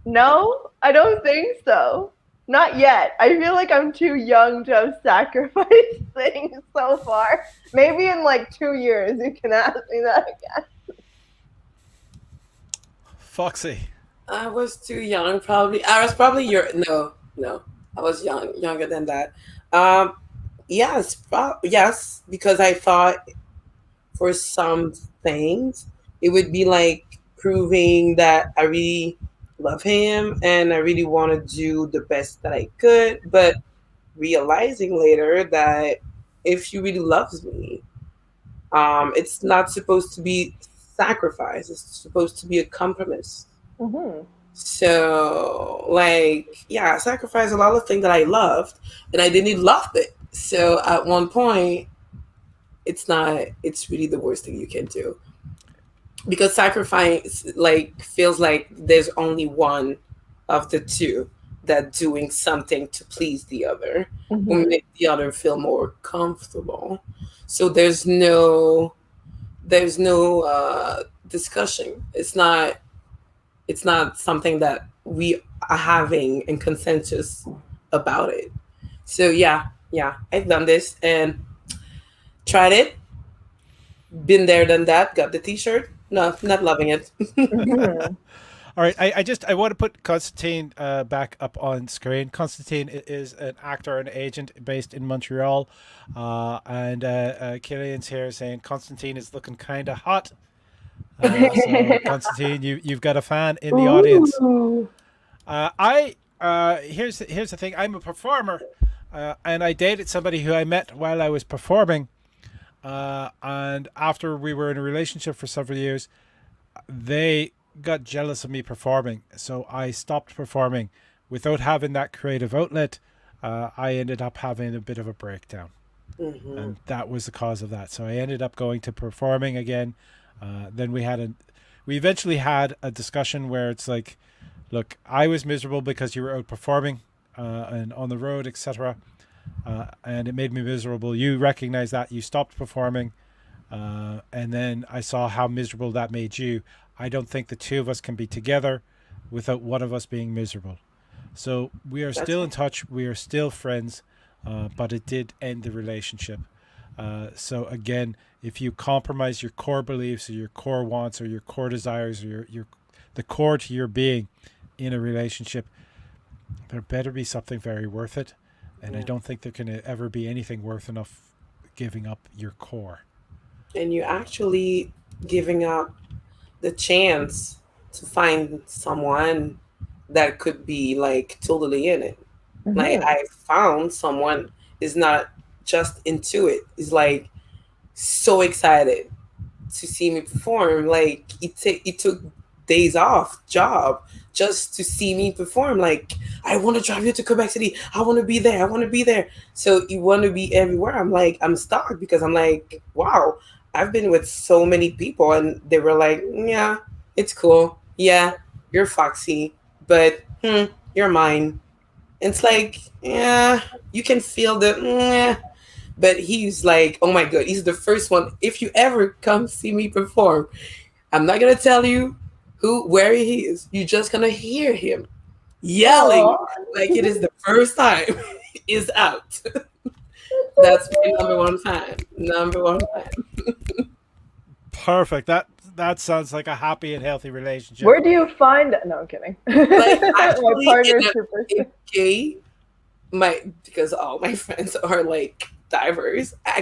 no, I don't think so. Not yet. I feel like I'm too young to have sacrificed things so far. Maybe in like 2 years you can ask me that again. Foxy. I was too young, probably. I was probably your no. I was younger than that. Um, yes, yes, because I thought for some things it would be like proving that I really love him and I really want to do the best that I could, but realizing later that if she really loves me, it's not supposed to be sacrifice. It's supposed to be a compromise. Mm-hmm. So, like, yeah, I sacrificed a lot of things that I loved, and I didn't love it. So, at one point, it's not. It's really the worst thing you can do because sacrifice like feels like there's only one of the two that doing something to please the other or Mhm. make the other feel more comfortable. So there's no discussion. It's not something that we are having in consensus about it. So yeah, I've done this and tried it. Been there, done that. Got the T-shirt. No, not loving it. Mhm. All right, I want to put Constantine back up on screen. Constantine is an actor and agent based in Montreal, and Killian's here saying Constantine is looking kind of hot. So Constantine, you've got a fan in the audience. Ooh. I here's the thing. I'm a performer, and I dated somebody who I met while I was performing, and after we were in a relationship for several years, they got jealous of me performing, so I stopped performing. Without having that creative outlet, I ended up having a bit of a breakdown, Hmm. and that was the cause of that. So I ended up going to performing again. Then we eventually had a discussion where it's like, look, I was miserable because you were out performing and on the road, etc. And it made me miserable. You recognize that, you stopped performing, and then I saw how miserable that made you. I don't think the two of us can be together without one of us being miserable. So we are That's still in touch. We are still friends, but it did end the relationship. So again, if you compromise your core beliefs or your core wants or your core desires or your the core to your being in a relationship, there better be something very worth it. And I yeah. don't think there can ever be anything worth enough giving up your core. And you actually giving up the chance to find someone that could be like totally in it. Like Mhm. I found someone is not just into it. Is like so excited to see me perform. Like it took days off job just to see me perform. Like I want to drive you to Quebec City. I want to be there. I want to be there. So you want to be everywhere. I'm like I'm stuck because I'm like wow. I've been with so many people and they were like yeah, it's cool. Yeah, you're Foxy, but you're mine. It's like yeah, you can feel the but he's like, oh my god, he's the first one. If you ever come see me perform, I'm not gonna tell you where he is. You're just gonna hear him yelling Aw. like it is the first time is out. That's my number one fan. Number one fan. Perfect. That sounds like a happy and healthy relationship. Where do you find? No, I'm kidding. Like My actually partner's super. in gay, my because all my friends are like diverse. I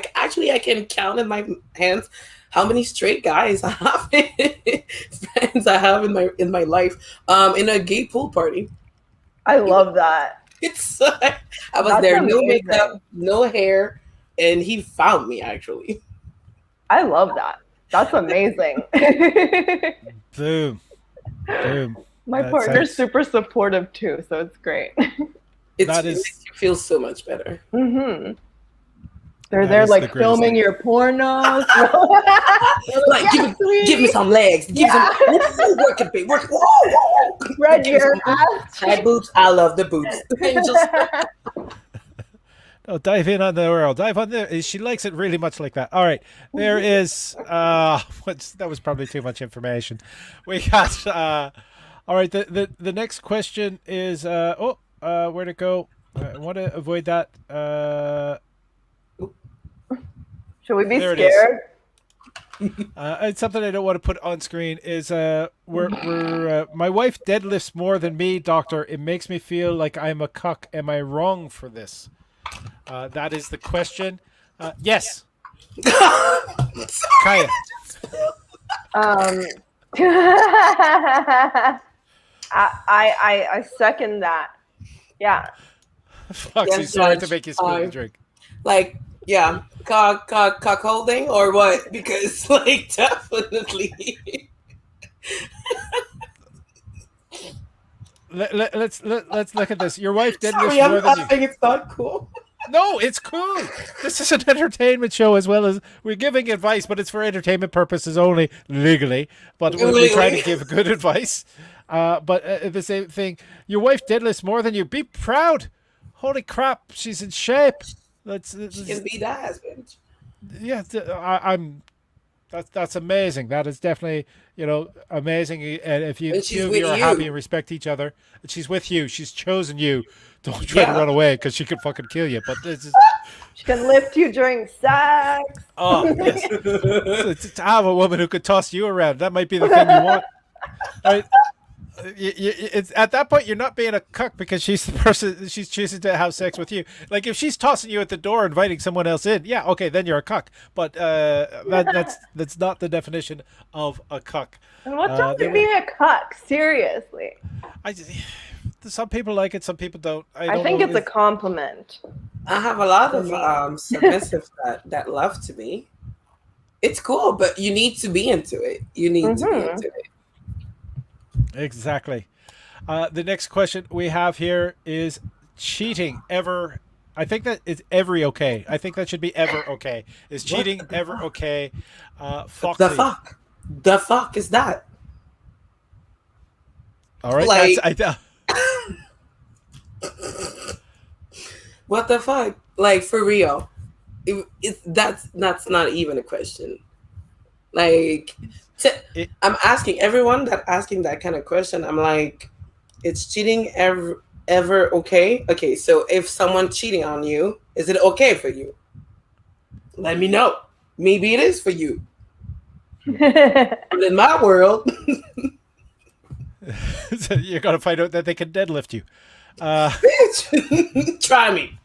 can count in my hands how many straight guys I have friends I have in my life. In a gay pool party, I it was love that. it's I was That's there, no makeup, amazing. no hair, and he found me actually. I love that. That's amazing. Boom. Boom. My That's partner's that's super supportive too, so it's great. that It is makes you feel so much better. hmm They're that there is the like greatest filming thing. your pornos. They're like, Like yes, give me sweetie. some legs, give me some Yeah. work it, babe, work it. Whoa, whoa, whoa. Spread Give me your some boots. ass High cheeks. boots. I love the boots. And just Oh, dive in on the world. Dive on the. She likes it really much like that. All right, there is. That was probably too much information. We got. All right, the next question is. Where'd it go? I want to avoid that. Should we be There it is. scared? It's something I don't want to put on screen. Is my wife deadlifts more than me, doctor. It makes me feel like I'm a cuck. Am I wrong for this? That is the question. Yes, Kaya. Um, I second that. Yeah. Foxy, yes, sorry to Judge. make you spill the drink. Like yeah, cock holding or what? Because like definitely. let's look at this. Your wife did Sorry, this I'm more than you. laughing. It's not cool. No, it's cool. This is an entertainment show as well as we're giving advice, but it's for entertainment purposes only, legally. But we try to give good advice. But the same thing, your wife did this more than you. Be proud. Holy crap, she's in shape. She can be that husband. Yeah, I'm. That's amazing. That is definitely amazing. And if you And she's two of with you are happy you. and respect each other, and she's with you, she's chosen you. Don't try to Yeah. run away because she could fucking kill you. But this is She can lift you during sex. oh yes, so to have a woman who could toss you around, that might be the thing you want. Right? It's at that point you're not being a cuck because she's the person she's choosing to have sex with you. Like if she's tossing you at the door, inviting someone else in, yeah, okay, then you're a cuck. But that's not the definition of a cuck. And what's wrong with being a cuck? Seriously. I some people like it, some people don't. I think it's a compliment. I have a lot of submissives that love to me. It's cool, but you need to be into it. You need to be into it. Exactly. The next question we have here is cheating ever. I think that is every okay. I think that should be ever okay. Is cheating ever okay? Foxy. The fuck is that? All right. Like, what the fuck? Like for real? That's not even a question. Like, I'm asking everyone that asking that kind of question. I'm like, is cheating ever okay? Okay, so if someone's cheating on you, is it okay for you? Let me know. Maybe it is for you. But in my world, so you got to find out that they can deadlift you. bitch, try me.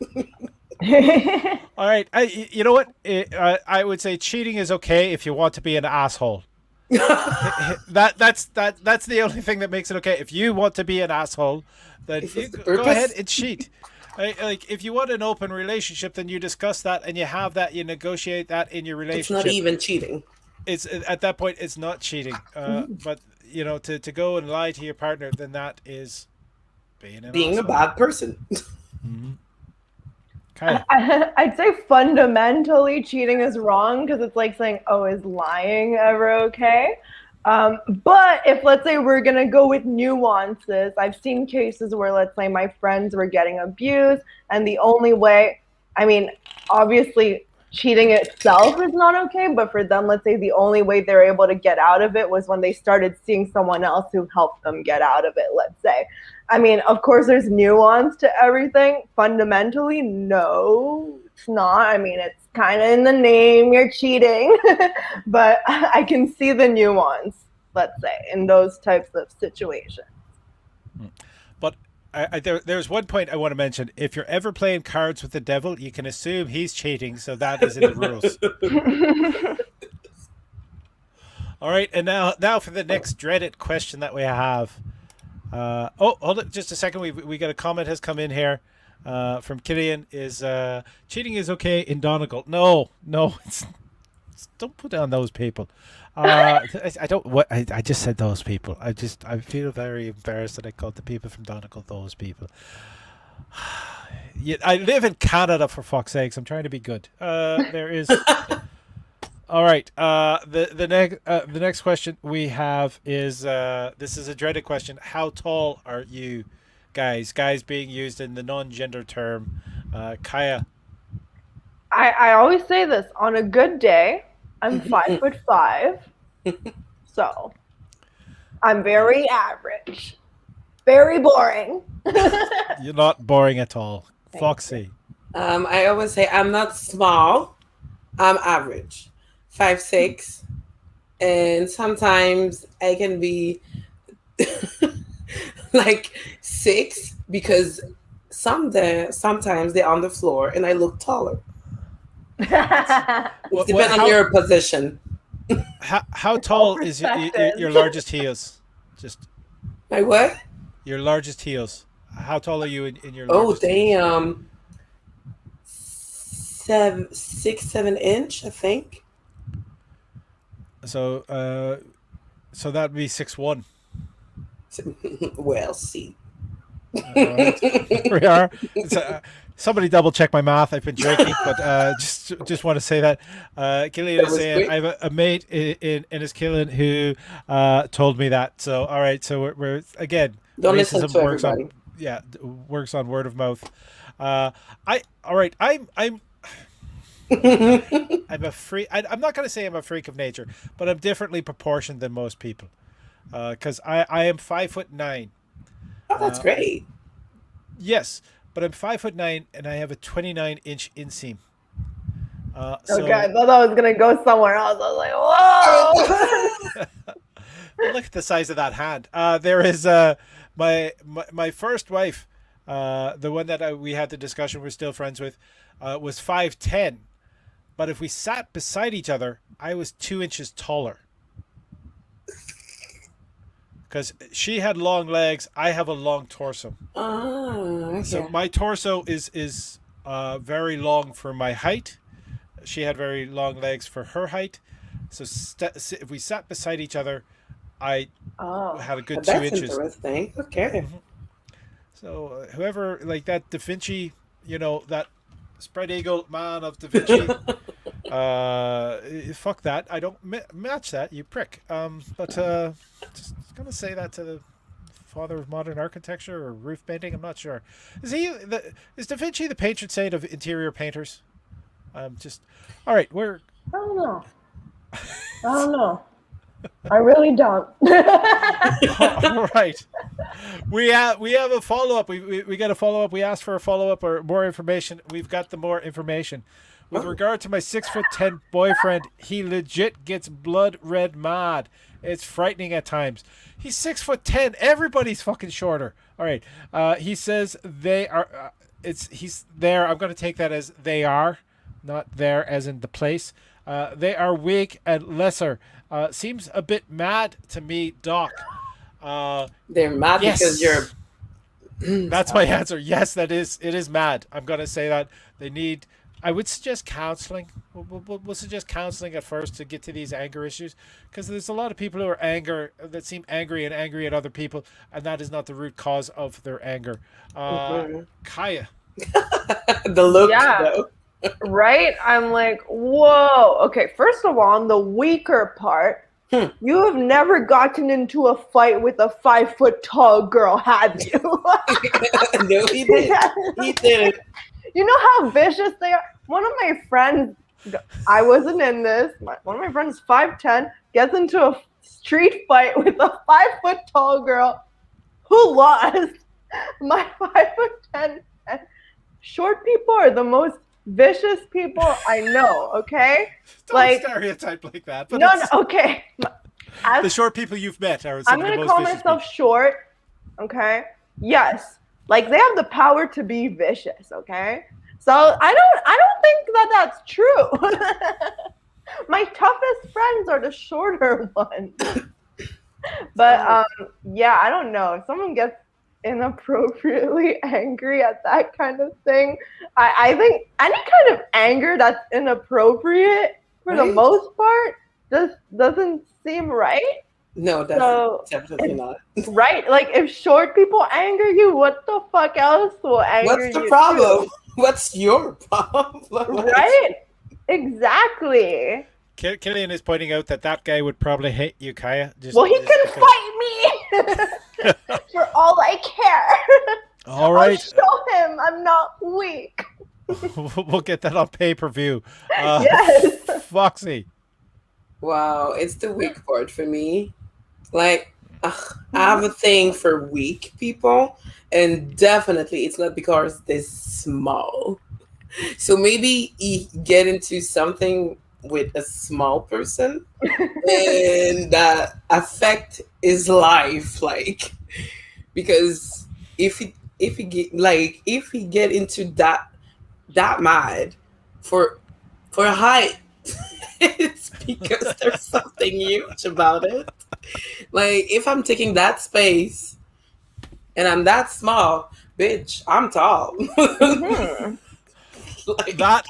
All right, you know what? I would say cheating is okay if you want to be an asshole. That's the only thing that makes it okay. If you want to be an asshole, then go ahead and cheat. Like if you want an open relationship, then you discuss that and you have that. You negotiate that in your relationship. It's not even cheating. It's at that point it's not cheating. But to go and lie to your partner, then that is being a bad person. Mm-hmm. Okay. I'd say fundamentally cheating is wrong because it's like saying, oh, is lying ever okay? But if let's say we're going to go with nuances, I've seen cases where let's say my friends were getting abused and the only way, I mean, obviously cheating itself is not okay, but for them, let's say the only way they're able to get out of it was when they started seeing someone else who helped them get out of it, let's say. I mean, of course, there's nuance to everything. Fundamentally, no, it's not. I mean, it's kind of in the name, you're cheating. But I can see the nuance, let's say, in those types of situations. But there's one point I want to mention. If you're ever playing cards with the devil, you can assume he's cheating, so that is in the rules. All right, and now for the next dreaded question that we have. Hold it just a second. We got a comment has come in here from Killian. Is cheating is okay in Donegal? No, don't put down those people. I don't. What I just said those people. I feel very embarrassed that I called the people from Donegal those people. Yeah, I live in Canada for fuck's sakes. I'm trying to be good. There is. All right. The next question we have is this is a dreaded question. How tall are you, guys? Guys being used in the non-gender term. Kaya. I always say this. On a good day, I'm 5'5". So I'm very average. Very boring. You're not boring at all. Foxy. I always say I'm not small. I'm average. 5'6", and sometimes I can be like 6 because sometimes they're on the floor and I look taller. It depends on your position. How tall is your largest heels? Just my what? Your largest heels. How tall are you in your? Oh, they 6-7 inch, I think. So that'd be 6'1". Well, see. All right, we are. Somebody double check my math. I've been drinking, but just want to say that Killian That is was saying I quick. have a mate in his Killian who told me that. So all right, so we're again Don't listen racism to works on everybody. works on word of mouth. I all right. I'm a freak. I'm not going to say I'm a freak of nature, but I'm differently proportioned than most people. Because I am 5'9". Oh, that's And great. yes, but I'm 5'9" and I have a 29-inch inseam. Okay, I So thought I was gonna go somewhere else. I was like, whoa. well, look at the size of that hand. There is my first wife, the one that we had the discussion we're still friends with, was 5'10". But if we sat beside each other, I was 2 inches taller. Because she had long legs, I have a long torso. Ah, So okay. my torso is very long for my height. She had very long legs for her height. So if we sat beside each other, I Oh, had a good two That's inches. interesting. Okay. So whoever like that Da Vinci, that spread eagle man of Da Vinci, fuck that. I don't match that, you prick. But just gonna say that to the father of modern architecture or roof painting. I'm not sure. Is Da Vinci the patron saint of interior painters? Just all right. We're I don't know. I don't know. I really don't. all right. We have a follow up. We got a follow up. We asked for a follow up or more information. We've got the more information. With Oh, regard to my 6'10" boyfriend, he legit gets blood red mad. It's frightening at times. He's 6'10". Everybody's fucking shorter. All right. He says they are. He's there. I'm going to take that as they are, not there as in the place. They are weak and lesser. Seems a bit mad to me, Doc. they're mad because you're. Yes, that's my answer. Yes, that is. It is mad. I'm gonna say that they need. I would suggest counseling. We'll suggest counseling at first to get to these anger issues, because there's a lot of people who are that seem angry and angry at other people, and that is not the root cause of their anger. Mhm. Kaya, The look, Yeah, though. right? I'm like, whoa. Okay, first of all, on the weaker part, Hmm. you have never gotten into a fight with a 5 foot tall girl, have you? No, he did. He did it. You know how vicious they are? One of my friends, I wasn't in this, one of my friends, 5'10", gets into a street fight with a 5 foot tall girl who lost. My 5'10", short people are the most vicious people I know, okay? don't Like, stereotype like that. But no, it's okay. the short people you've met are some I'm of the gonna most call vicious myself people. short, okay? Yes, like they have the power to be vicious, okay? So I don't think that that's true. My toughest friends are the shorter ones. But Oh, yeah, I don't know. If someone gets inappropriately angry at that kind of thing, I think any kind of anger that's inappropriate for the right? most part just doesn't seem right. No, So definitely it's not. right. Like if short people anger you, what the fuck else will anger What's the you too? problem? What's your problem? Like, Right? Exactly. Killian is pointing out that guy would probably hate you, Kaya, Well, he just can because. fight me for all I care. All I'll right, show him I'm not weak. we'll get that on pay per view. Yes. Foxy. wow, it's the weak part for me. Like, I have a thing for weak people, and definitely it's not because they're small. So maybe he get into something with a small person, and that affect his life, like because if he get into that mad for height, it's because there's something huge about it. Like if I'm taking that space and I'm that small, bitch, I'm tall. Hmm. Like That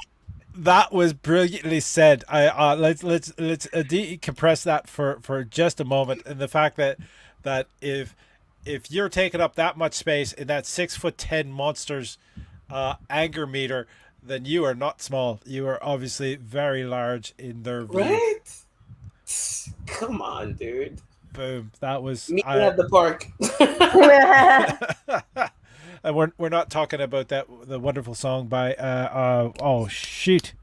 that was brilliantly said. I let's decompress that for just a moment, and the fact that if if you're taking up that much space in that 6'10" monster's anger meter, then you are not small. You are obviously very large in their view. Right? Come on, dude. Boom. That was Meet me at the park. and we're not talking about the wonderful song by oh shoot.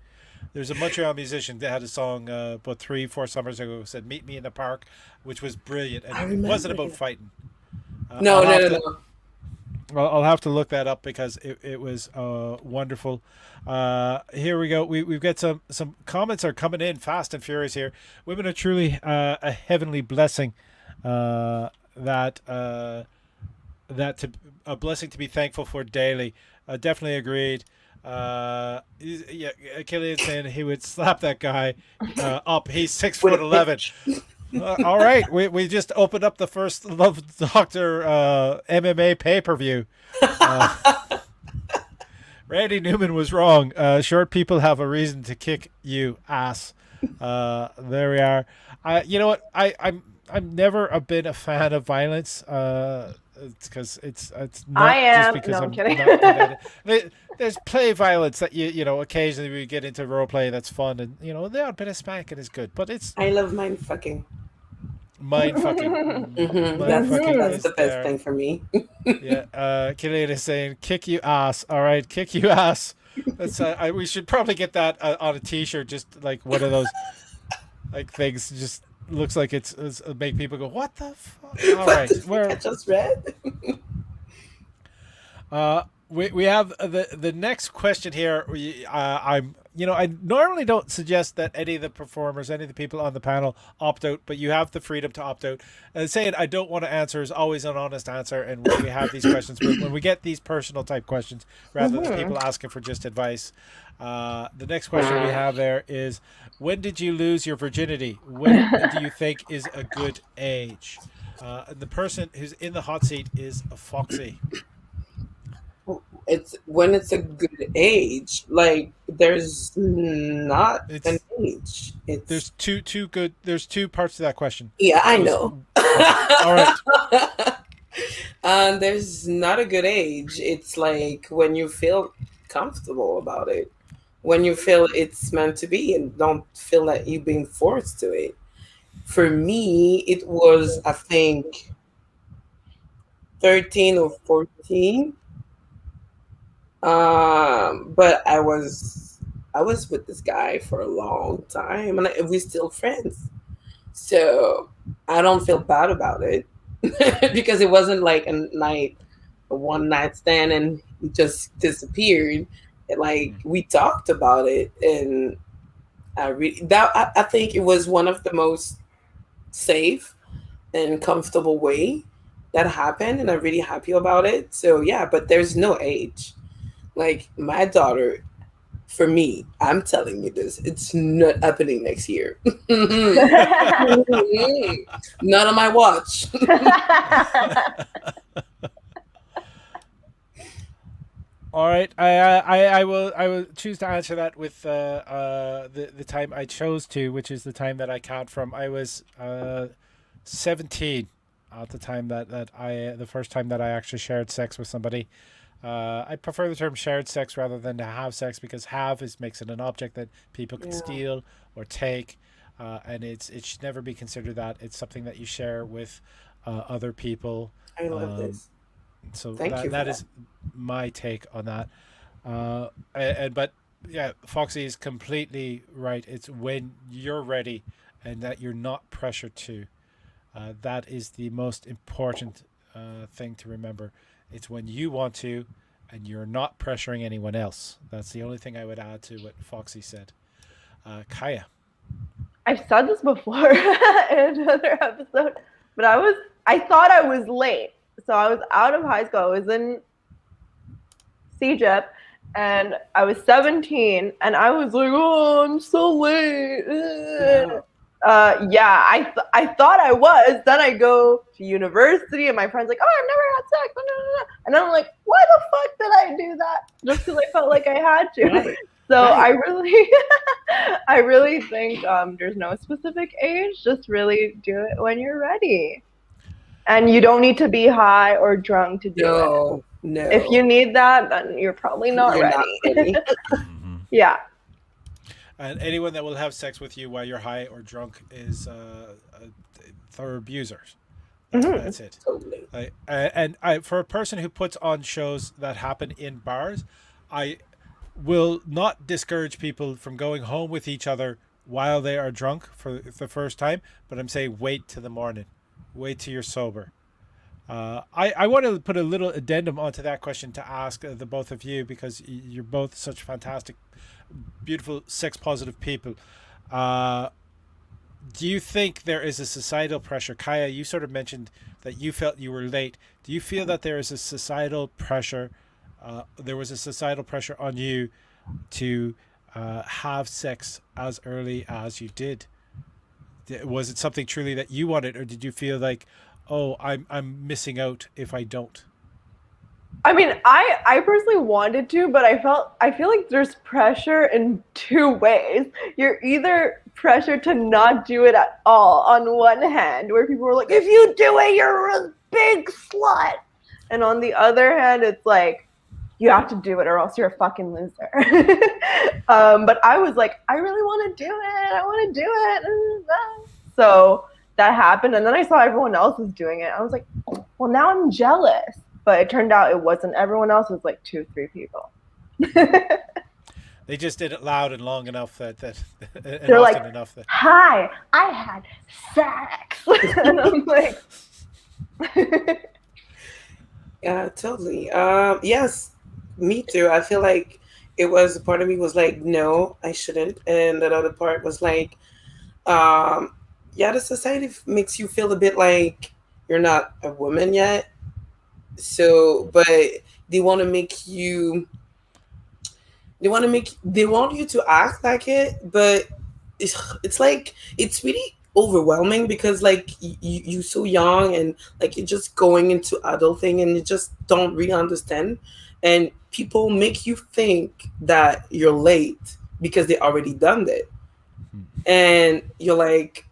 There's a Montreal musician that had a song about 3-4 summers ago said "Meet Me in the Park," which was brilliant, and it wasn't about fighting. No. I'll have to look that up because it was wonderful. Here we go. We've got some comments are coming in fast and furious here. Women are truly a heavenly blessing. A blessing to be thankful for daily. Definitely agreed. Yeah, Killian saying he would slap that guy up. He's 6'11". All right, we just opened up the first Love Doctor MMA pay-per-view. Randy Newman was wrong. Short people have a reason to kick you ass. There we are. You know what? I've never been a fan of violence. It's because it's not I am. just because No, I'm kidding. not good at it. There's play violence that you know occasionally we get into role play that's fun, and you know the odd bit of spanking is good, but it's I love mind fucking. mind fucking. That's the best thing for me. Yeah, Killian is saying kick you ass. All right, kick you ass. That's we should probably get that on a T-shirt, just like one of those like things. Just looks like it's make people go, what the fuck? All right, I just read. We have the next question here. I normally don't suggest that any of the performers, any of the people on the panel opt out, but you have the freedom to opt out. Saying I don't want to answer is always an honest answer, and when we have these questions, when we get these personal type questions, rather than people asking for just advice. The next question we have there is, when did you lose your virginity? When do you think is a good age? The person who's in the hot seat is a Foxy. It's when it's a good age. Like there's not an age. There's two good. There's two parts to that question. Yeah, I know. All right. There's not a good age. It's like when you feel comfortable about it, when you feel it's meant to be, and don't feel that you're being forced to it. For me, it was I think 13 or 14. But I was with this guy for a long time, and we're still friends. So I don't feel bad about it because it wasn't like a one night stand, and he just disappeared. Like we talked about it, and I think it was one of the most safe and comfortable way that happened, and I'm really happy about it. So yeah, but there's no age. Like my daughter, for me, I'm telling you this, it's not happening next year. Not on my watch. All right, I will choose to answer that with the time I chose to, which is the time that I count from. I was 17 at the time that the first time that I actually shared sex with somebody. I prefer the term shared sex rather than to have sex, because makes it an object that people can steal or take, and it should never be considered that. It's something that you share with other people. I love this. So that is my take on that. But yeah, Foxy is completely right. It's when you're ready and that you're not pressured to. That is the most important thing to remember. It's when you want to and you're not pressuring anyone else. That's the only thing I would add to what Foxy said. Kaya. I've said this before in another episode, but I thought I was late. So I was out of high school. I was in CJEP, and I was 17, and I was like, oh, I'm so late. I thought I was. Then I go to university, and my friend's like, oh, I've never had sex. And I'm like, why the fuck did I do that? Just because I felt like I had to. Right. So right. I really think there's no specific age. Just really do it when you're ready. And you don't need to be high or drunk to do it. No, no. If you need that, then you're probably not You're not ready. ready. Yeah. And anyone that will have sex with you while you're high or drunk is they're abusers. That's it. Totally. For a person who puts on shows that happen in bars, I will not discourage people from going home with each other while they are drunk for the first time, but I'm saying wait till the morning. Wait till you're sober. I want to put a little addendum onto that question to ask the both of you, because you're both such fantastic, beautiful, sex-positive people. Do you think there is a societal pressure? Kaya, you sort of mentioned that you felt you were late. Do you feel that there is a societal pressure? There was a societal pressure on you to have sex as early as you did. Was it something truly that you wanted, or did you feel like, oh, I'm missing out if I don't? I mean, I personally wanted to, but I feel like there's pressure in two ways. You're either pressured to not do it at all on one hand, where people are like, if you do it, you're a big slut. And on the other hand, it's like, you have to do it or else you're a fucking loser. But I was like, I really want to do it. I want to do it. So that happened. And then I saw everyone else was doing it. I was like, well, now I'm jealous. But it turned out it wasn't everyone else. It was like 2-3 people. They just did it loud and long enough that they're like, enough that, hi, I had sex. And I'm like, yeah, totally. Yes, me too. I feel like it was, part of me was like, no, I shouldn't, and another part was like, yeah, the society makes you feel a bit like you're not a woman yet. So, but they want to make you, they want you to act like it, but it's like, it's really overwhelming, because like you're so young, and like you're just going into adulting and you just don't really understand, and people make you think that you're late because they already done it, and you're like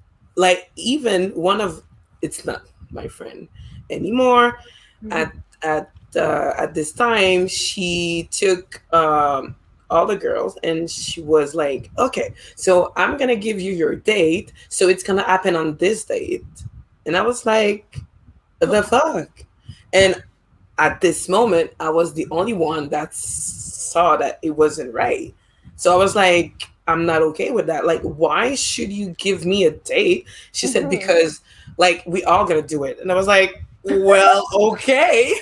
even one of, it's not my friend anymore. At this time, she took all the girls, and she was like, okay, so I'm gonna give you your date, so it's gonna happen on this date. And I was like, the fuck. And at this moment, I was the only one that saw that it wasn't right. So I was like, I'm not okay with that. Like, why should you give me a date? She said, because like we all gonna do it. And I was like, well, okay.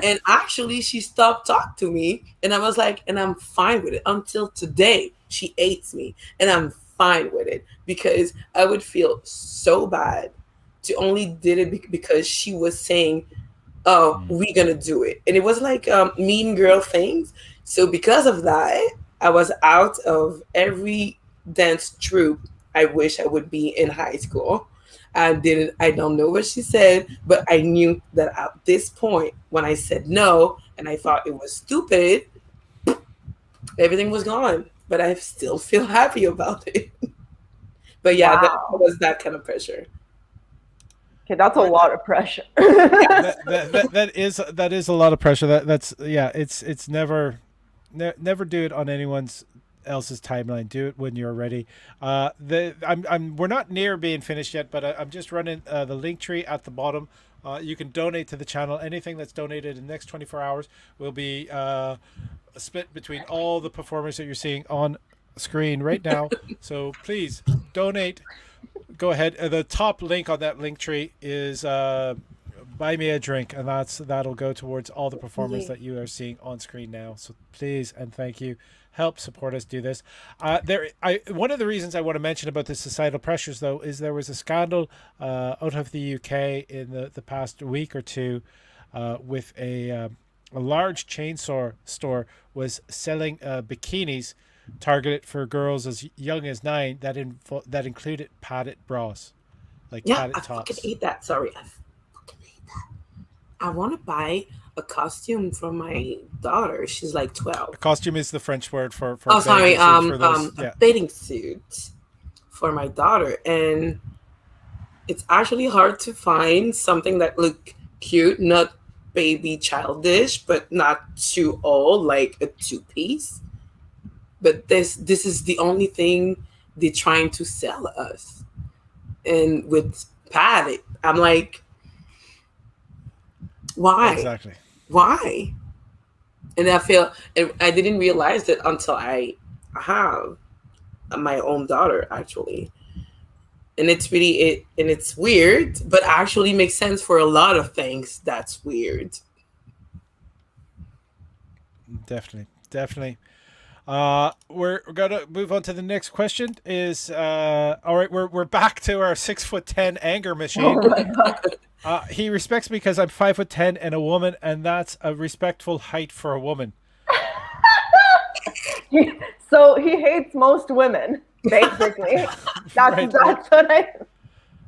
And actually she stopped talking to me, and I was like, and I'm fine with it. Until today, she hates me, and I'm fine with it, because I would feel so bad to only did it because she was saying, oh, we're gonna do it. And it was like mean girl things. So because of that, I was out of every dance troupe I wish I would be in high school. I don't know what she said, but I knew that at this point, when I said no and I thought it was stupid, everything was gone. But I still feel happy about it. But yeah, that was that kind of pressure. Okay, that's a lot of pressure. that is a lot of pressure. That's it's never do it on anyone's else's timeline. Do it when you're ready. We're not near being finished yet, but I'm just running the link tree at the bottom. You can donate to the channel. Anything that's donated in the next 24 hours will be split between all the performers that you're seeing on screen right now. So please donate. Go ahead. The top link on that link tree is buy me a drink, and that'll go towards all the performers that you are seeing on screen now. So please and thank you. Help support us do this. One of the reasons I want to mention about the societal pressures, though, is there was a scandal out of the UK in the past week or two with a large chainsaw store was selling bikinis targeted for girls as young as 9 that included padded bras, like padded tops. I fucking hate that. Sorry, I fucking hate that. I want to buy a costume for my daughter. She's like 12. A costume is the French word for a bathing suit for my daughter, and it's actually hard to find something that look cute, not baby childish, but not too old, like a two-piece. But this is the only thing they're trying to sell us. And with Pat, I'm like, why? Exactly. Why? And I feel, and I didn't realize it until I have my own daughter, actually. And it's really it, and it's weird, but actually makes sense for a lot of things. That's weird. Definitely. Definitely. We're gonna move on to the next question. Is all right? We're back to our 6'10" anger machine. Oh my god. He respects me because I'm 5'10" and a woman, and that's a respectful height for a woman. So he hates most women, basically. Right. That's what I.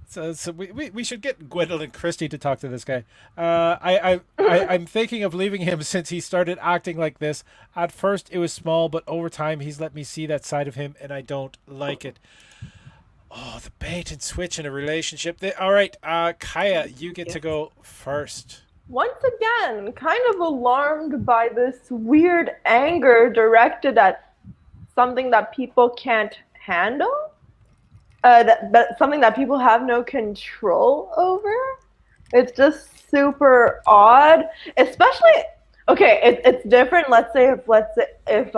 So we should get Gwendolyn Christie to talk to this guy. I'm thinking of leaving him since he started acting like this. At first it was small, but over time he's let me see that side of him, and I don't like it. Oh, the bait and switch in a relationship. All right, Kaya, you get to go first. Once again, kind of alarmed by this weird anger directed at something that people can't handle. That something that people have no control over. It's just super odd, especially. Okay, it's different. Let's say if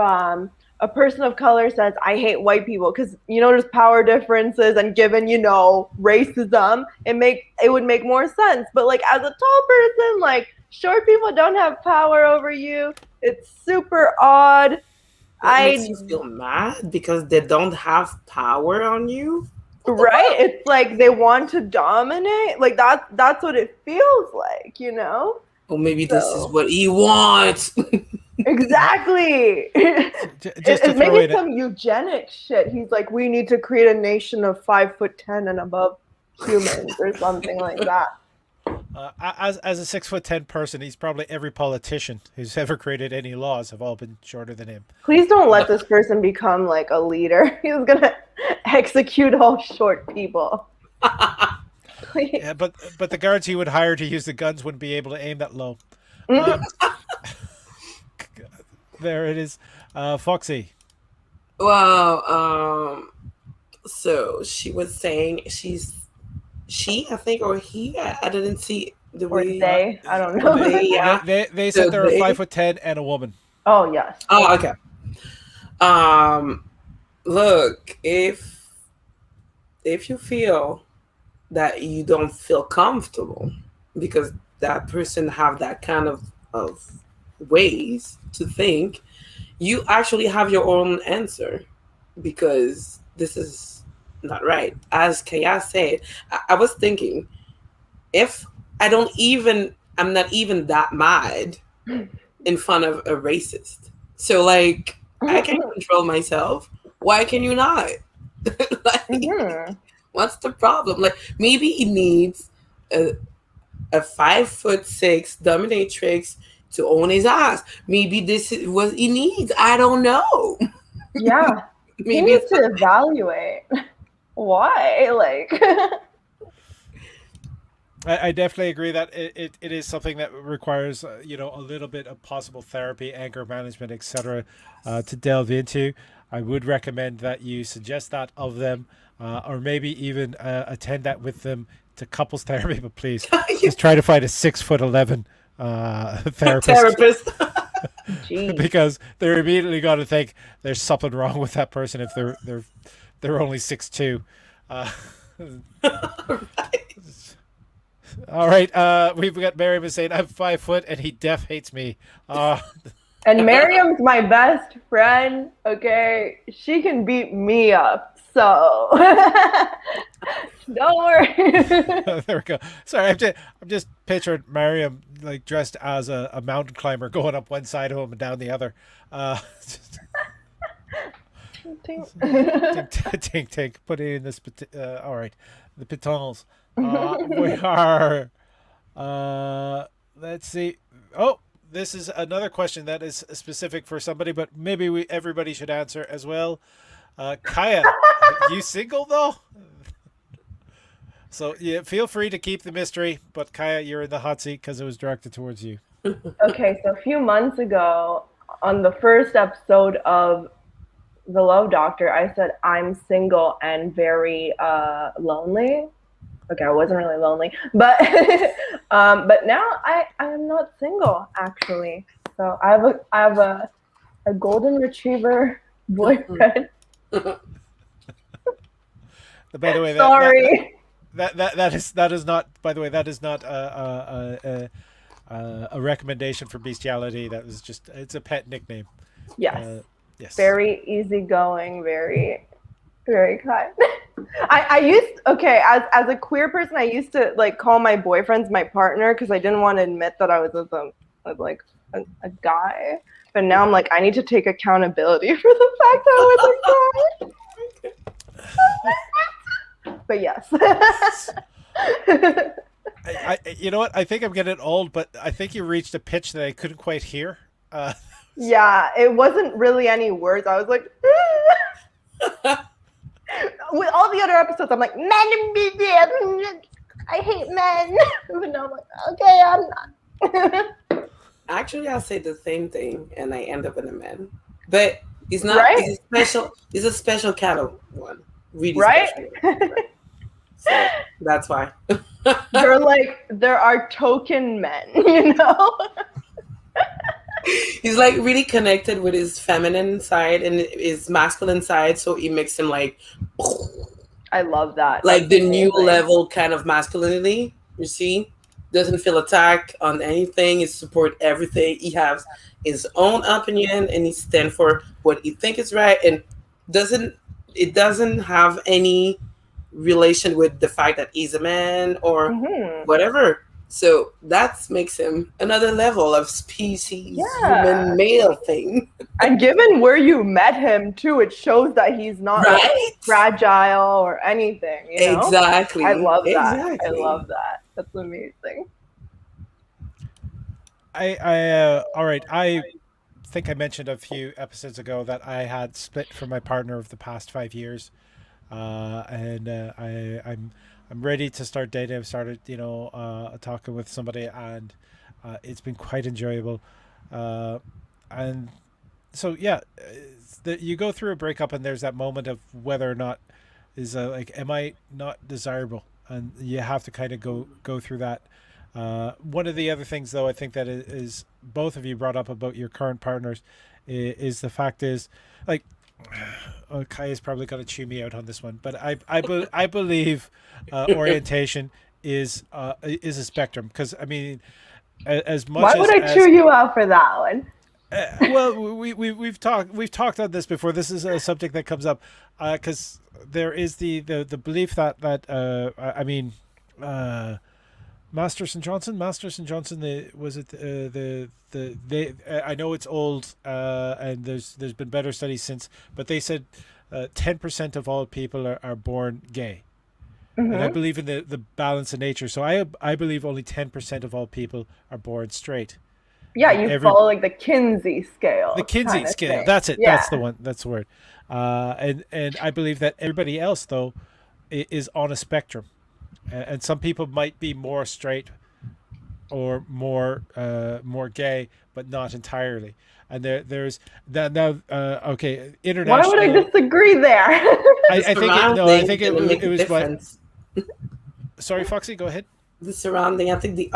a person of color says I hate white people because there's power differences, and given racism, it would make more sense. But like as a tall person, like short people don't have power over you. It's super odd. It makes you feel mad because they don't have power on you. Right? It's like they want to dominate. Like that's what it feels like, Or maybe this is what he wants. Exactly. Just to It's throw maybe in some eugenic shit. He's like, we need to create a nation of 5'10" and above humans or something like that. as a 6'10" person, he's probably every politician who's ever created any laws have all been shorter than him. Please don't let this person become like a leader. He's gonna execute all short people. Please. Yeah, but the guards he would hire to use the guns wouldn't be able to aim that low. There it is, Foxy. Well, so she was saying I think, or he, I didn't see the Or way. they, I don't know. Yeah. They So said they're a they- 5'10" and a woman. Oh yes. Oh, okay. Look, if you feel that you don't feel comfortable because that person have that kind of ways to think, you actually have your own answer, because this is not right. As Kaya said, I was thinking, if I'm not even that mad in front of a racist. So like, I can control myself. Why can you not? Like, what's the problem? Like, maybe he needs a 5'6" dominatrix to own his ass. Maybe this is what he needs. I don't know. Yeah. Maybe You need it's to evaluate. Why? Like I definitely agree that it is something that requires a little bit of possible therapy, anger management, etc. To delve into. I would recommend that you suggest that of them, or maybe even attend that with them to couples therapy. But please, just try to find a 6'11" therapist. Because they're immediately going to think there's something wrong with that person if they're only 6'2". All right, we've got Miriam saying I'm 5 foot and he def hates me. And Miriam's my best friend. Okay, she can beat me up. So don't worry. There we go. Sorry, I'm just picturing Miriam like dressed as a mountain climber going up one side of him and down the other. Tink, tink, tink. Put it in this. All right, the pitons. We are. Let's see. Oh, this is another question that is specific for somebody, but maybe everybody should answer as well. Kaya, you single though? So yeah, feel free to keep the mystery, but Kaya, you're in the hot seat because it was directed towards you. Okay, so a few months ago, on the first episode of The Love Doctor, I said I'm single and very lonely. Okay, I wasn't really lonely, but but now I am not single actually. So I have a golden retriever boyfriend. By the way, Sorry. that is not. By the way, that is not a recommendation for bestiality. That was just it's a pet nickname. Yes. Yes. Very easygoing, very kind. I used as a queer person, I used to like call my boyfriends my partner because I didn't want to admit that I was with a guy. But now I'm like, I need to take accountability for the fact that I was a guy. But yes. You know what? I think I'm getting old, but I think you reached a pitch that I couldn't quite hear. Yeah, it wasn't really any words. I was like, with all the other episodes, I'm like, men and BDM. I hate men. But now I'm like, okay, I'm not. Actually, I'll say the same thing, and I end up in a man. But it's not. Right? It's a special. It's a special kind of one. Really right? special. Right? So that's why. There are token men, you know? He's like really connected with his feminine side and his masculine side, so it makes him like I love that. like That's the amazing. new level kind of masculinity. You see, doesn't feel attacked on anything. He support everything. He has his own opinion and he stand for what he think is right, and doesn't have any relation with the fact that he's a man or whatever. So that makes him another level of species human male thing. And given where you met him too, it shows that he's not like, fragile or anything. You know? Exactly. I love that. Exactly. I love that. That's amazing. All right. I think I mentioned a few episodes ago that I had split from my partner of the past 5 years, and I'm ready to start dating. I've started, talking with somebody, and it's been quite enjoyable. And so, yeah, you go through a breakup, and there's that moment of whether or not is like, am I not desirable? And you have to kind of go through that. One of the other things, though, I think that is both of you brought up about your current partners is the fact is like. Kai is probably going to chew me out on this one, but I believe orientation is a spectrum, because I mean, as much why would I chew you out for that one? Well, we've talked on this before. This is a subject that comes up because there is the belief that I mean. Masterson Johnson, I know it's old, and there's been better studies since, but they said 10% of all people are born gay. And I believe in the balance of nature. So I believe only 10% of all people are born straight. Yeah, you follow like the Kinsey scale. The Kinsey scale. Thing. That's it. Yeah. That's the one. That's the word. And I believe that everybody else, though, is on a spectrum. And some people might be more straight or more gay, but not entirely. And there's that now. Okay, international. Why would I disagree there? I think it was what. Sorry, Foxy, go ahead. The surrounding, I think the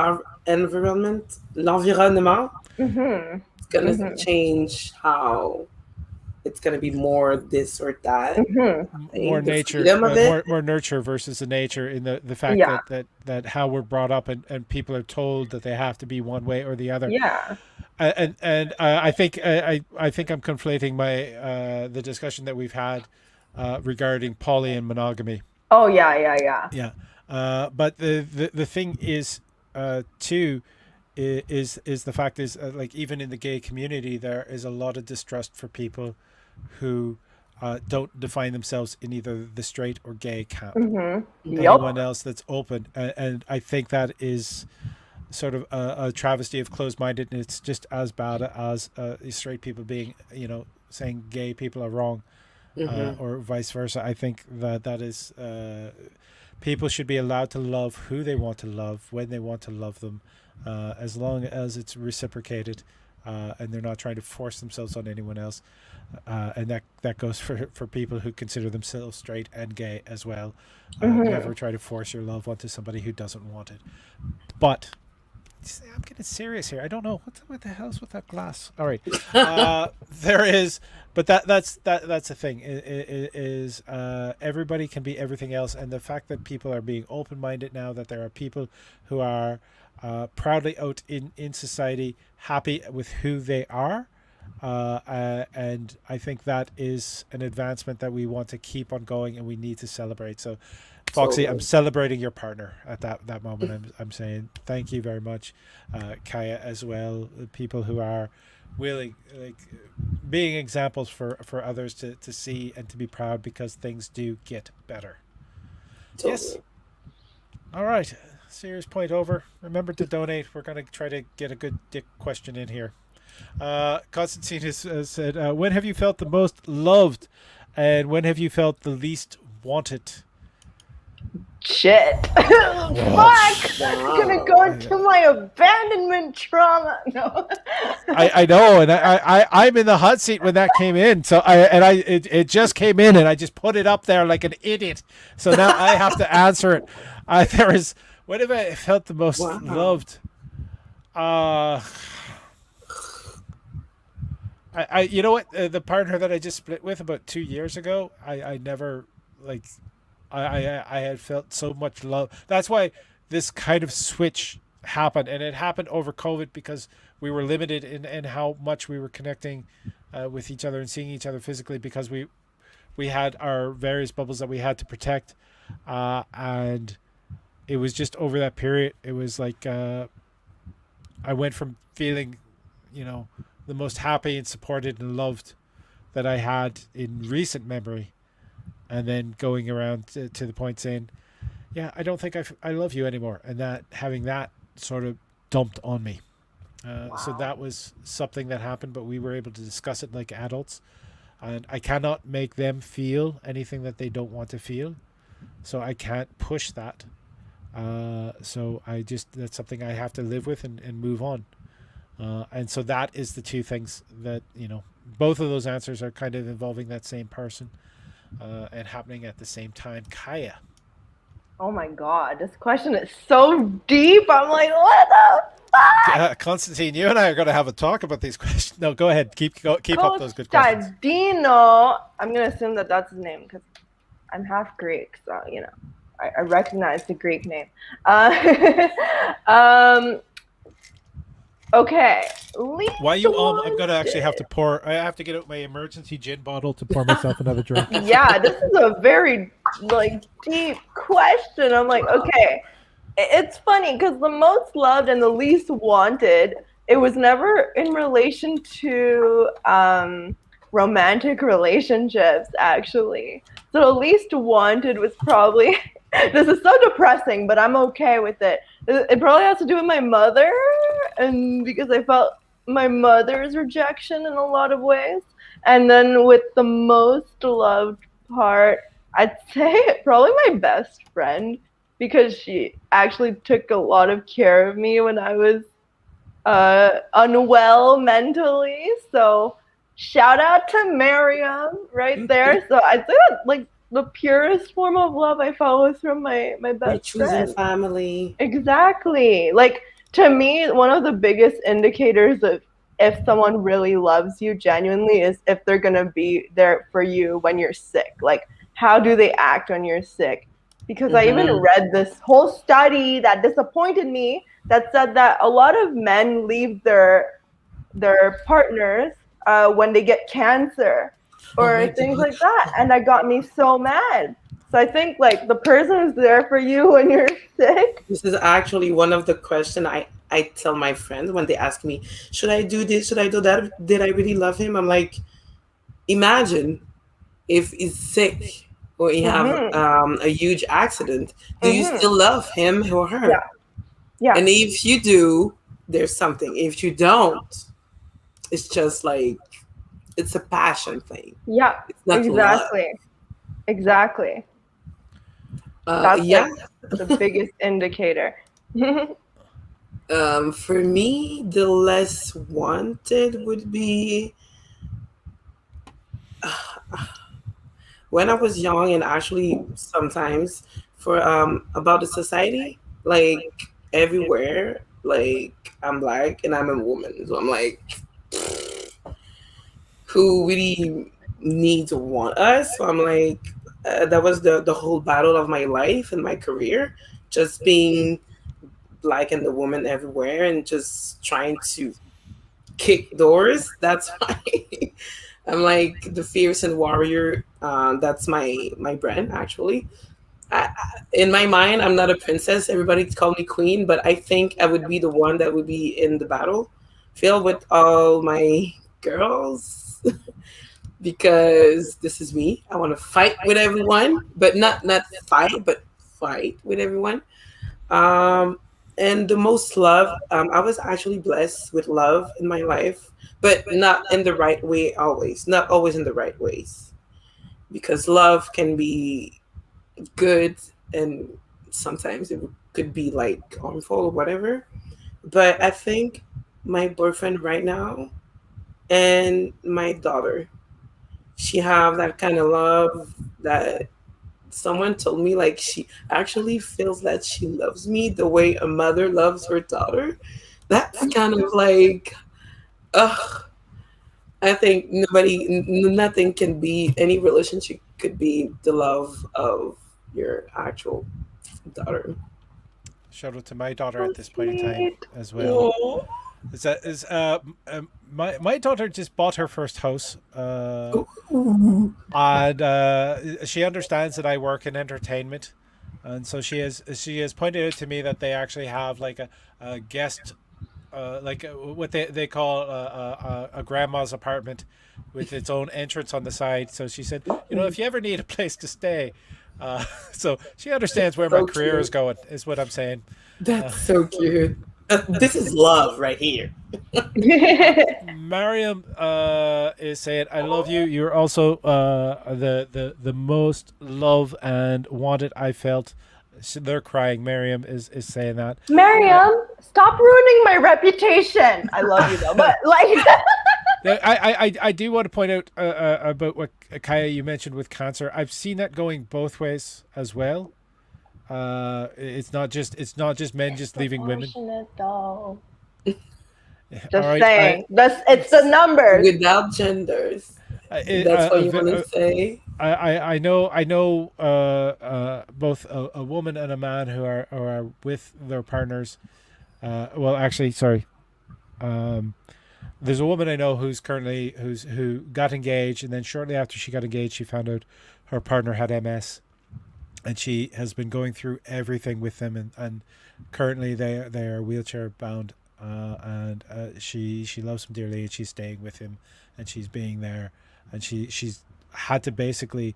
environment, l'environnement, it's gonna change how. It's going to be more this or that. More nature, more nurture versus the nature in the fact that how we're brought up and people are told that they have to be one way or the other. Yeah. And I think I'm conflating my the discussion that we've had regarding poly and monogamy. Oh yeah. Yeah. But the thing is too is the fact is like even in the gay community there is a lot of distrust for people who don't define themselves in either the straight or gay camp. Anyone else that's open, and I think that is sort of a travesty of closed-minded, and it's just as bad as straight people being, saying gay people are wrong, or vice versa. I think that is People should be allowed to love who they want to love when they want to love them, as long as it's reciprocated, and they're not trying to force themselves on anyone else. And that goes for people who consider themselves straight and gay as well. Never try to force your love onto somebody who doesn't want it. But I'm getting serious here. I don't know what the hell's with that glass. All right, there is, but that's the thing. Is everybody can be everything else, and the fact that people are being open-minded now, that there are people who are proudly out in society, happy with who they are. And I think that is an advancement that we want to keep on going, and we need to celebrate. So, Foxy, I'm celebrating your partner at that moment. I'm saying thank you very much, Kaya, as well. People who are willing, like, being examples for others to see and to be proud, because things do get better. Totally. Yes. All right. Serious point over. Remember to donate. We're going to try to get a good dick question in here. Constantine has said, when have you felt the most loved, and when have you felt the least wanted? Shit. Fuck! I'm gonna go into my abandonment trauma. No. I know, and I'm in the hot seat when that came in. So it just came in, and I just put it up there like an idiot. So now I have to answer it. When have I felt the most loved? You know what? The partner that I just split with about 2 years ago, I never, like, I had felt so much love. That's why this kind of switch happened, and it happened over COVID because we were limited in how much we were connecting with each other and seeing each other physically, because we had our various bubbles that we had to protect, and it was just over that period. It was like I went from feeling, the most happy and supported and loved that I had in recent memory, and then going around to the point saying, yeah, I don't think I love you anymore, and that having that sort of dumped on me. So that was something that happened, but we were able to discuss it like adults, and I cannot make them feel anything that they don't want to feel, so I can't push that. So that's something I have to live with and move on. And so that is the two things that, both of those answers are kind of involving that same person and happening at the same time. Kaya. Oh my God, this question is so deep. I'm like, what the fuck? Constantine, you and I are going to have a talk about these questions. No, go ahead. Keep up those good questions. Dino, I'm going to assume that that's his name because I'm half Greek, so, I recognize the Greek name. Okay. Why you I'm gonna actually have to pour. I have to get out my emergency gin bottle to pour myself another drink. Yeah, this is a very deep question. I'm like, okay. It's funny because the most loved and the least wanted, it was never in relation to romantic relationships, actually. So the least wanted was probably, this is so depressing, but I'm okay with it. It probably has to do with my mother, and because I felt my mother's rejection in a lot of ways. And then with the most loved part, I'd say probably my best friend, because she actually took a lot of care of me when I was unwell mentally. So shout out to Miriam right there. So I'd say that the purest form of love I felt was from my best friend. Family. Exactly. To me, one of the biggest indicators of if someone really loves you genuinely is if they're going to be there for you when you're sick. How do they act when you're sick? Because I even read this whole study that disappointed me that said that a lot of men leave their partners when they get cancer or things like that. And that got me so mad. So I think the person who's there for you when you're sick. This is actually one of the questions I tell my friends when they ask me, should I do this? Should I do that? Did I really love him? I'm like, imagine if he's sick or he have a huge accident. Do you still love him or her? Yeah. And if you do, there's something. If you don't, it's just it's a passion thing. Yeah, it's not exactly. That's Yeah. like the biggest indicator. For me, the less wanted would be when I was young, and actually sometimes for about the society, like everywhere, like I'm black and I'm a woman, so I'm like, who really need to want us? So I'm like, that was the whole battle of my life and my career, just being black and the woman everywhere, and just trying to kick doors. That's why I'm like the fierce and warrior. That's my brand actually. In my mind, I'm not a princess. Everybody call me queen, but I think I would be the one that would be in the battle, filled with all my girls, because this is me. I want to fight with everyone, but not fight, but fight with everyone. Um, and the most love, I was actually blessed with love in my life, but not in the right way always. Not always in the right ways, because love can be good, and sometimes it could be like harmful or whatever. But I think my boyfriend right now and my daughter, she have that kind of love that someone told me, like, she actually feels that she loves me the way a mother loves her daughter. That's kind of like, ugh. I think nothing can be, any relationship could be the love of your actual daughter. Shout out to my daughter So at this point in time sweet. as well. Oh. My daughter just bought her first house, Ooh. and she understands that I work in entertainment, and so she has pointed out to me that they actually have like a guest, what they call a grandma's apartment with its own entrance on the side. So she said, if you ever need a place to stay, so she understands where my So career is cute. going, is what I'm saying. Uh, That's so cute. This is love right here. Mariam is saying, "I love you. You're also the most love and wanted I felt." They're crying. Mariam is saying that. Uh, Miriam, stop ruining my reputation. I love you though, but like, Now, I do want to point out about what Kaya you mentioned with cancer. I've seen that going both ways as well. It's not just men just leaving women. proportionate though. All Just right, saying. It's the numbers. Without genders. I, That's what you want to I, say? I know both a woman and a man who are with their partners. Well, actually, sorry. Um, there's a woman I know who got engaged, and then shortly after she got engaged, she found out her partner had MS, and she has been going through everything with them, and currently they are wheelchair bound, and she loves him dearly, and she's staying with him, and she's being there, and she's had to basically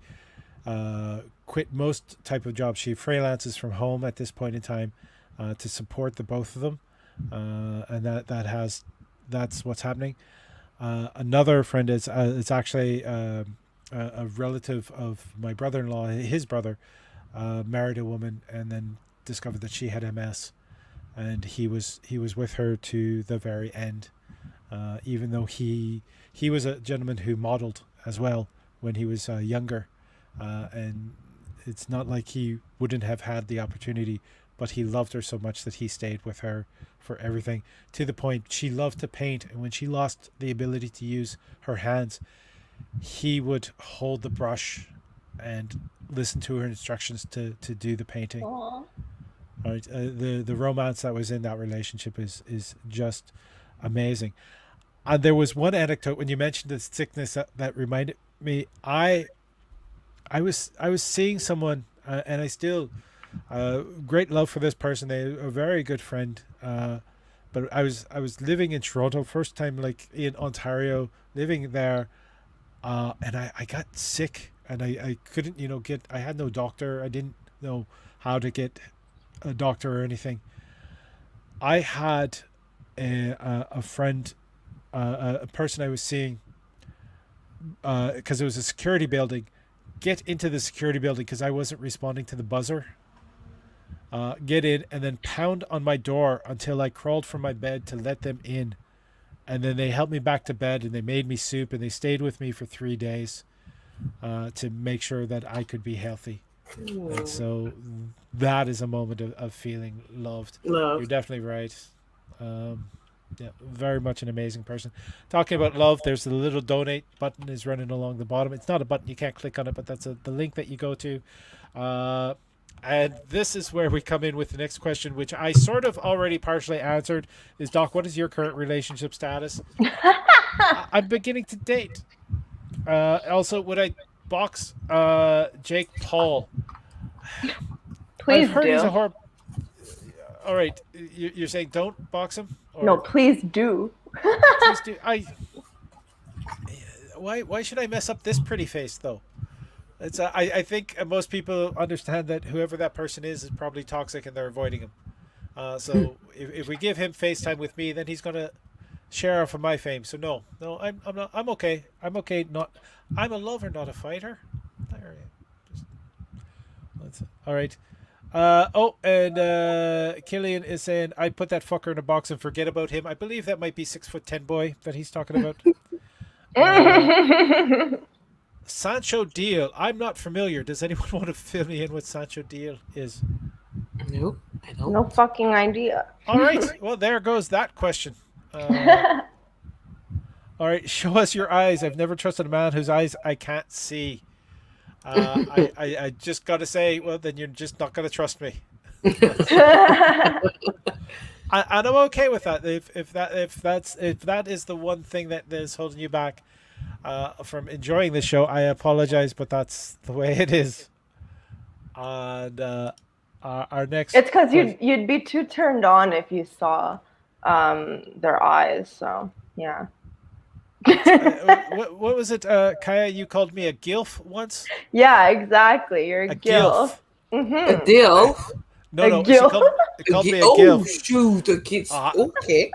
quit most type of jobs. She freelances from home at this point in time to support the both of them, and that's what's happening. Another friend is it's actually a relative of my brother-in-law. His brother married a woman and then discovered that she had MS, and he was with her to the very end. Even though he was a gentleman who modeled as well when he was younger, and it's not like he wouldn't have had the opportunity, but he loved her so much that he stayed with her for everything, to the point she loved to paint, and when she lost the ability to use her hands, he would hold the brush and listen to her instructions to do the painting. Aw. Right, the romance that was in that relationship is just amazing. And there was one anecdote when you mentioned the sickness that reminded me. I was seeing someone, and I still great love for this person. They are a very good friend. But I was living in Toronto, first time like in Ontario, living there, and I got sick, and I couldn't get. I had no doctor. I didn't know how to get a doctor or anything. I had a friend, a person I was seeing, because it was a security building. get into the security building because I wasn't responding to the buzzer. Get in and then pound on my door until I crawled from my bed to let them in. And then they helped me back to bed and they made me soup and they stayed with me for 3 days to make sure that I could be healthy. And so that is a moment of feeling loved. Love. You're definitely right. Yeah, very much an amazing person. Talking about love, there's the little donate button is running along the bottom. It's not a button, you can't click on it, but that's the link that you go to. And this is where we come in with the next question, which I sort of already partially answered. Is Doc, what is your current relationship status? I'm beginning to date. Also, would I box Jake Paul? Please I've heard do. he's a horrible. All right, you're saying don't box him? Or No, please do. please do. Why should I mess up this pretty face though? It's I think most people understand that whoever that person is probably toxic and they're avoiding him. So if we give him FaceTime with me, then he's gonna share off of my fame. So no, I'm not. I'm okay. I'm okay. Not. I'm a lover, not a fighter. There you go. All right. And Killian is saying I put that fucker in a box and forget about him. I believe that might be 6'10" boy that he's talking about. Sancho Deal. I'm not familiar. Does anyone want to fill me in what Sancho Deal is? Nope, I don't. No fucking idea. All right. Well, there goes that question. All right. Show us your eyes. I've never trusted a man whose eyes I can't see. I just got to say, well, then you're just not going to trust me. And I'm okay with that. If that is the one thing that is holding you back from enjoying the show, I apologize, but that's the way it is. And our next. It's because you'd be too turned on if you saw their eyes. So yeah. What was it, Kaya? You called me a gilf once. Yeah, exactly. You're a gilf. A deal. No, she gilf. called me a Oh gilf. shoot, the kids. Okay.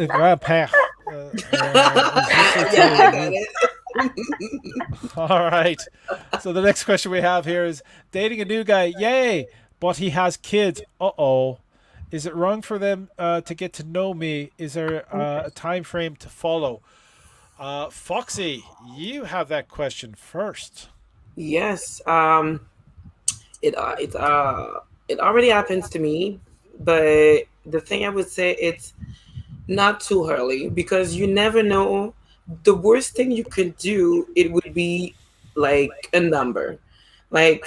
Grandpa. Yeah, I got it. All right. So the next question we have here is dating a new guy. Yay! But he has kids. Uh-oh. Is it wrong for them to get to know me? Is there a time frame to follow? Foxy, you have that question first. Yes. It already happens to me, but the thing I would say, it's not too early because you never know. The worst thing you could do, it would be like a number. Like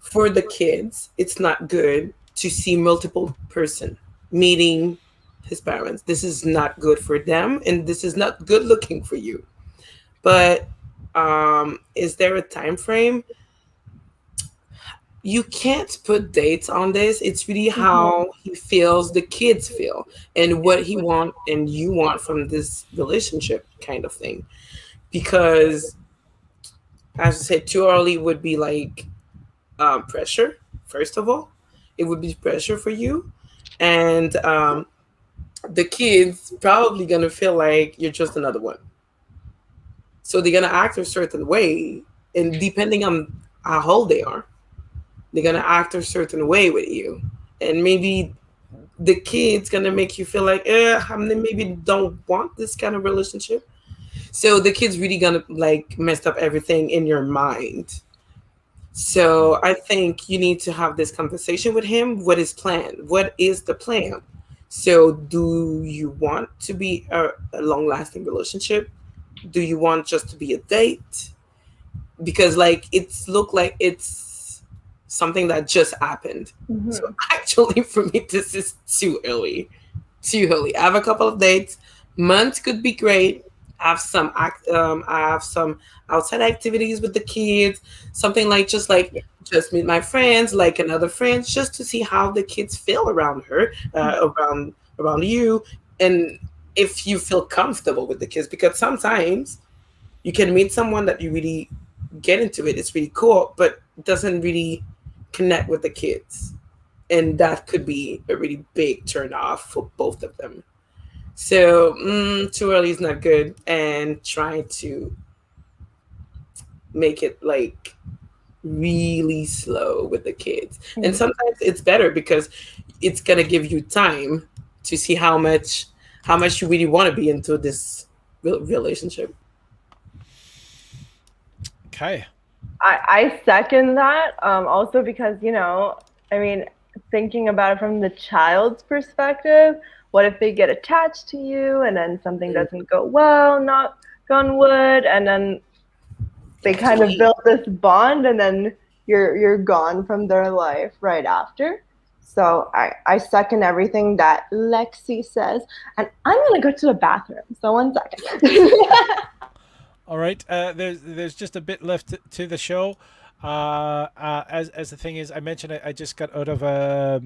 for the kids, it's not good to see multiple person meeting his parents. This is not good for them, and this is not good looking for you. But is there a time frame? You can't put dates on this. It's really how he feels, the kids feel, and what he want and you want from this relationship kind of thing. Because as I said, too early would be like pressure. First of all, it would be pressure for you, and the kids probably gonna feel like you're just another one. So they're gonna act a certain way, and depending on how old they are, they're gonna act a certain way with you, and maybe the kid's gonna make you feel like, I maybe don't want this kind of relationship. So the kid's really gonna like mess up everything in your mind. So I think you need to have this conversation with him. What is plan? What is the plan? So do you want to be a long-lasting relationship? Do you want just to be a date? Because like it's look like it's something that just happened. So actually for me, this is too early. Too early. I have a couple of dates. Months could be great. I have some outside activities with the kids, something like just meet my friends, like another friend, just to see how the kids feel around her, around you, and if you feel comfortable with the kids. Because sometimes you can meet someone that you really get into it, it's really cool, but doesn't really connect with the kids, and that could be a really big turn off for both of them. So too early is not good, and trying to make it like really slow with the kids. And sometimes it's better because it's gonna give you time to see how much you really want to be into this relationship. Okay. I second that. Also because, I mean, thinking about it from the child's perspective, what if they get attached to you and then something Mm, doesn't go well, knock on wood, and then they it's too kind of late. build this bond and then you're gone from their life right after. So I second everything that Lexi says. And I'm gonna go to the bathroom. So 1 second. All right. There's just a bit left to the show. As the thing is, I mentioned I just got out of a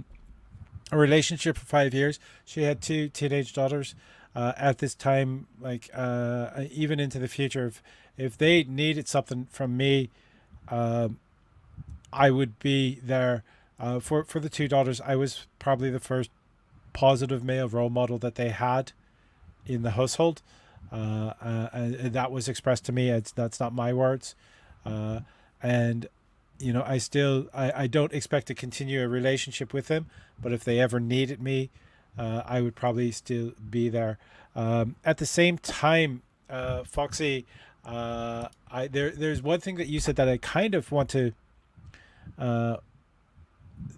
relationship for 5 years. She had two teenage daughters. At this time, like even into the future, if they needed something from me, um, I would be there. For the two daughters, I was probably the first positive male role model that they had in the household, and that was expressed to me. That's not my words, uh, and I don't expect to continue a relationship with them, but if they ever needed me, I would probably still be there. At the same time, Foxy, there's one thing that you said that I kind of want to uh,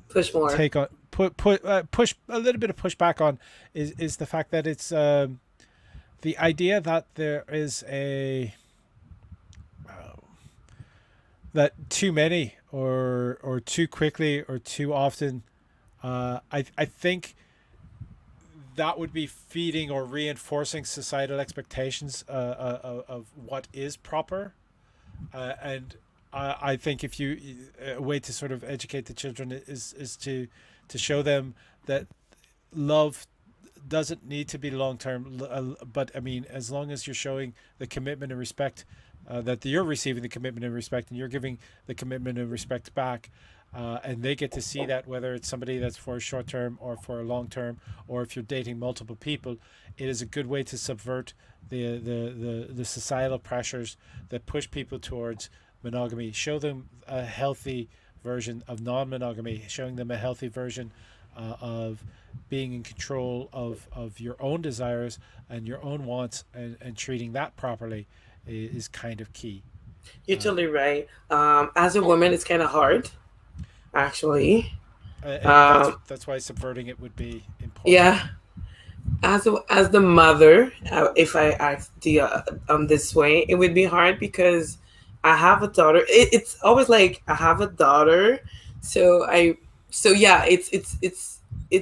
Push more. take on push a little bit of pushback on is the fact that it's the idea that there is a that too many or too quickly or too often. I think that would be feeding or reinforcing societal expectations of what is proper, and I think if you a way to sort of educate the children is to show them that love doesn't need to be long term, but I mean, as long as you're showing the commitment and respect, that you're receiving the commitment and respect, and you're giving the commitment and respect back, and they get to see that whether it's somebody that's for a short term or for a long term, or if you're dating multiple people, it is a good way to subvert the societal pressures that push people towards monogamy. Show them a healthy version of non-monogamy, showing them a healthy version of being in control of your own desires and your own wants, and treating that properly is kind of key. You're totally right. As a woman, it's kind of hard, actually. And Um, that's why subverting it would be important. yeah, as the mother, if I act this way, it would be hard because I have a daughter. It's always like I have a daughter, so yeah, it's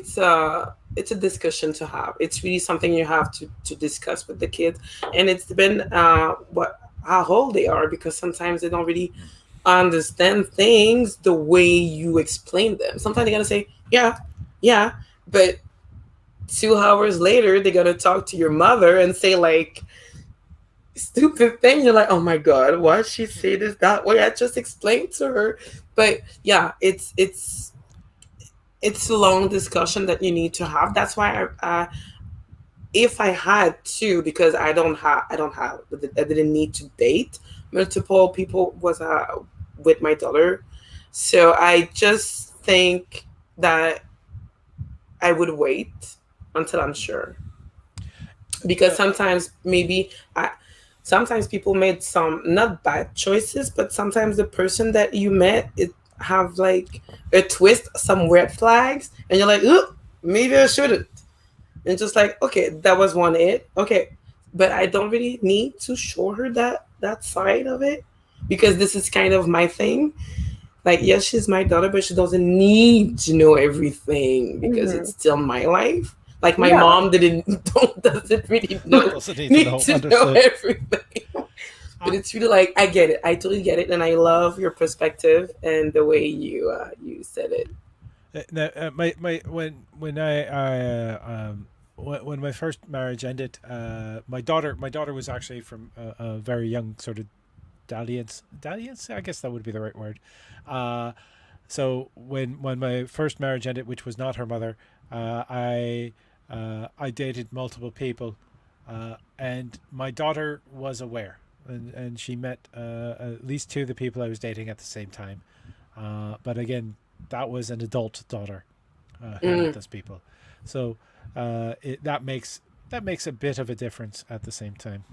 a discussion to have. It's really something you have to discuss with the kids, and it's been what how old they are, because sometimes they don't really understand things the way you explain them. Sometimes they gotta say yeah, yeah, but 2 hours later they gotta talk to your mother and say like stupid thing. You're like, oh my god, why she say this that way? I just explained to her. But yeah, it's a long discussion that you need to have. That's why if I had to, because I didn't need to date multiple people was with my daughter. So I just think that I would wait until I'm sure, because Uh, sometimes people made some not bad choices, but sometimes the person that you met it have like a twist, some red flags, and you're like, ooh, maybe I shouldn't. And just like, okay, that was one it. Okay. But I don't really need to show her that side of it, because this is kind of my thing. Like, yes, she's my daughter, but she doesn't need to know everything because Hmm. it's still my life. Like my Yeah. mom doesn't really doesn't need to need know. to know Understood. everything. Uh, But it's really like I get it. I totally get it, and I love your perspective and the way you said it. my when when my first marriage ended, my daughter was actually from a very young sort of dalliance. I guess that would be the right word. Uh, so when my first marriage ended, which was not her mother, I dated multiple people, and my daughter was aware. and she met at least two of the people I was dating at the same time. But again, that was an adult daughter who met those people. So that makes a bit of a difference at the same time.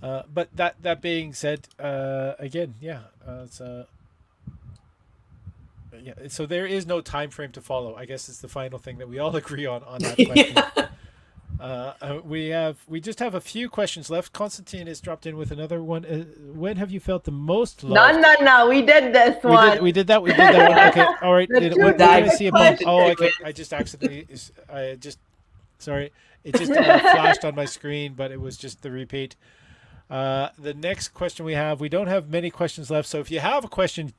But that being said, again, so there is no time frame to follow. I guess it's the final thing that we all agree on that question. We just have a few questions left. Constantine has dropped in with another one. When have you felt the most loved? No. We did this one. We did that one. Okay, all right. What did I see a bump? Oh, okay. I just accidentally. Sorry. It just flashed on my screen, but it was just the repeat. The next question we don't have many questions left. So if you have a question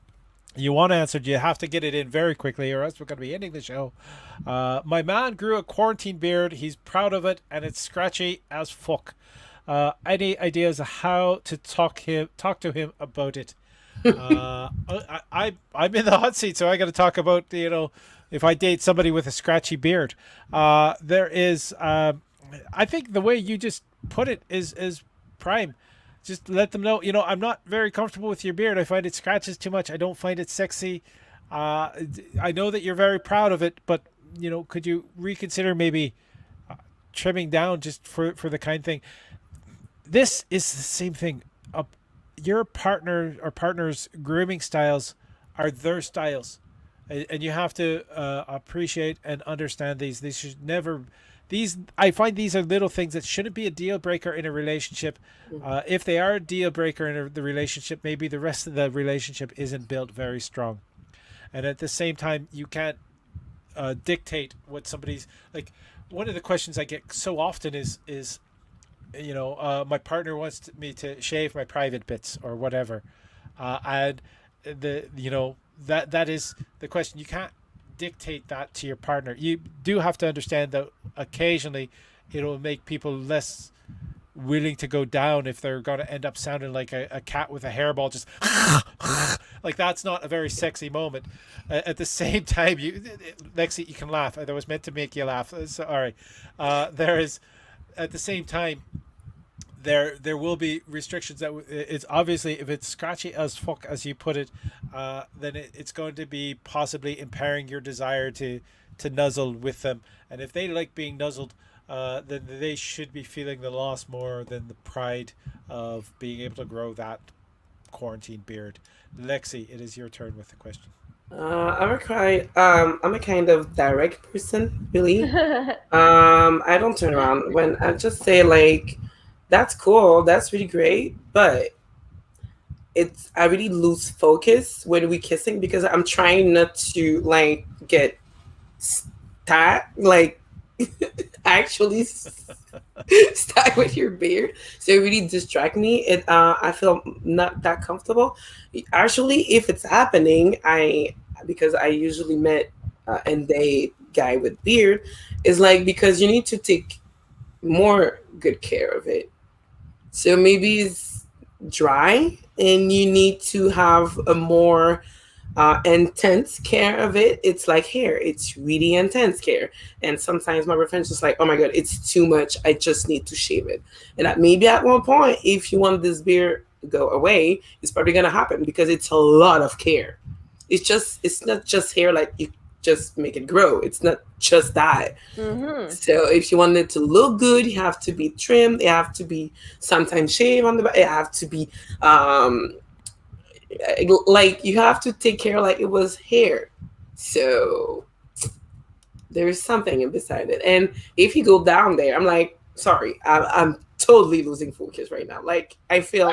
you want answered, you have to get it in very quickly, or else we're going to be ending the show. My man grew a quarantine beard. He's proud of it, and it's scratchy as fuck. Any ideas of how to talk to him about it? I'm in the hot seat, so I got to talk about if I date somebody with a scratchy beard. There is, I think the way you just put it is prime. Just let them know, I'm not very comfortable with your beard. I find it scratches too much. I don't find it sexy. I know that you're very proud of it, but, could you reconsider maybe trimming down just for the kind thing? This is the same thing. Your partner or partner's grooming styles are their styles. And you have to appreciate and understand these. These should never... I find these are little things that shouldn't be a deal breaker in a relationship. If they are a deal breaker in the relationship, maybe the rest of the relationship isn't built very strong. And at the same time, you can't dictate what somebody's like. One of the questions I get so often is my partner wants me to shave my private bits or whatever, and that is the question. You can't dictate that to your partner. You do have to understand that occasionally it'll make people less willing to go down if they're going to end up sounding like a cat with a hairball, just like that's not a very sexy moment. At the same time, Lexi, you can laugh. That was meant to make you laugh. So, all right. There is, at the same time, there will be restrictions that it's obviously, if it's scratchy as fuck as you put it, then it's going to be possibly impairing your desire to nuzzle with them. And if they like being nuzzled, then they should be feeling the loss more than the pride of being able to grow that quarantine beard. Lexi, it is your turn with the question. I'm a kind of direct person, really. I don't turn around when I just say like, that's cool, that's really great, but I really lose focus when we kissing because I'm trying not to like get like actually stuck with your beard, so it really distract me. I feel not that comfortable. Actually, if it's happening, because I usually met and date guy with beard, is like because you need to take more good care of it. So maybe it's dry and you need to have a more intense care of it. It's like hair. It's really intense care. And sometimes my friends just like, oh my God, it's too much. I just need to shave it. And maybe at one point, if you want this beard to go away, it's probably going to happen because it's a lot of care. It's not just hair like you just make it grow. It's not just that. Mm-hmm. So if you want it to look good, you have to be trimmed. You have to be sometimes shave on the back. It have to be like you have to take care like it was hair. So there's something beside it. And if you go down there, I'm like, sorry, I'm totally losing focus right now. Like I feel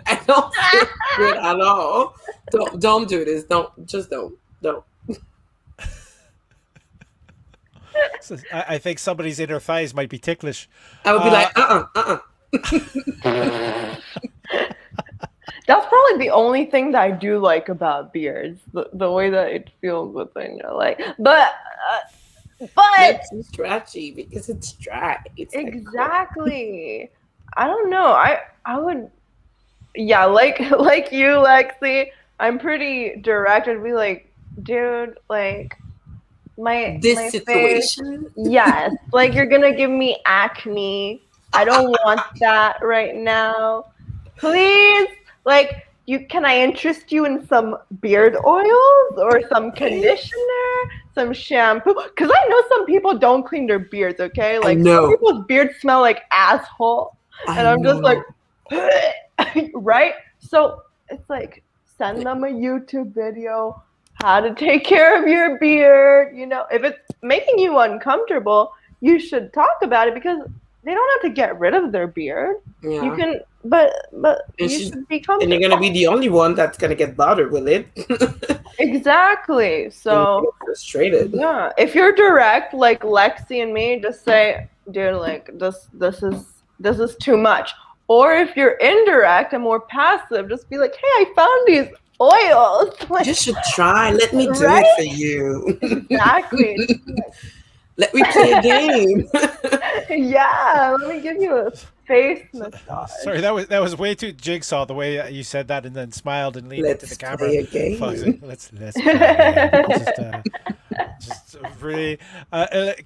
I don't feel good at all. Don't do this. Don't. So I think somebody's inner thighs might be ticklish. I would be like, That's probably the only thing that I do like about beards, the way that it feels within your like. But it's too scratchy because it's dry. It's exactly. I don't know. I would, yeah, like you, Lexi. I'm pretty direct. I'd be like, dude, like. My situation. Yes, like you're gonna give me acne I don't want that right now. Please, like, can I interest you in some beard oils or some conditioner, some shampoo? Because I know some people don't clean their beards, okay? Like, some people's beards smell like asshole. And I'm just like, right? So it's like, send them a YouTube video, how to take care of your beard. You know, if it's making you uncomfortable, you should talk about it because they don't have to get rid of their beard. Yeah. You can, but you should be comfortable. And you're gonna be the only one that's gonna get bothered with it. Exactly. So frustrated. Yeah, if you're direct, like Lexi and me, just say, dude, like this is too much. Or if you're indirect and more passive, just be like, hey, I found these oils. Like, you should try. Let me do it for you. Exactly. Let me play a game. Yeah, let me give you a face massage. Sorry, that was way too jigsaw the way you said that and then smiled and leaned into the camera. Play a game. Let's play a game. Just really.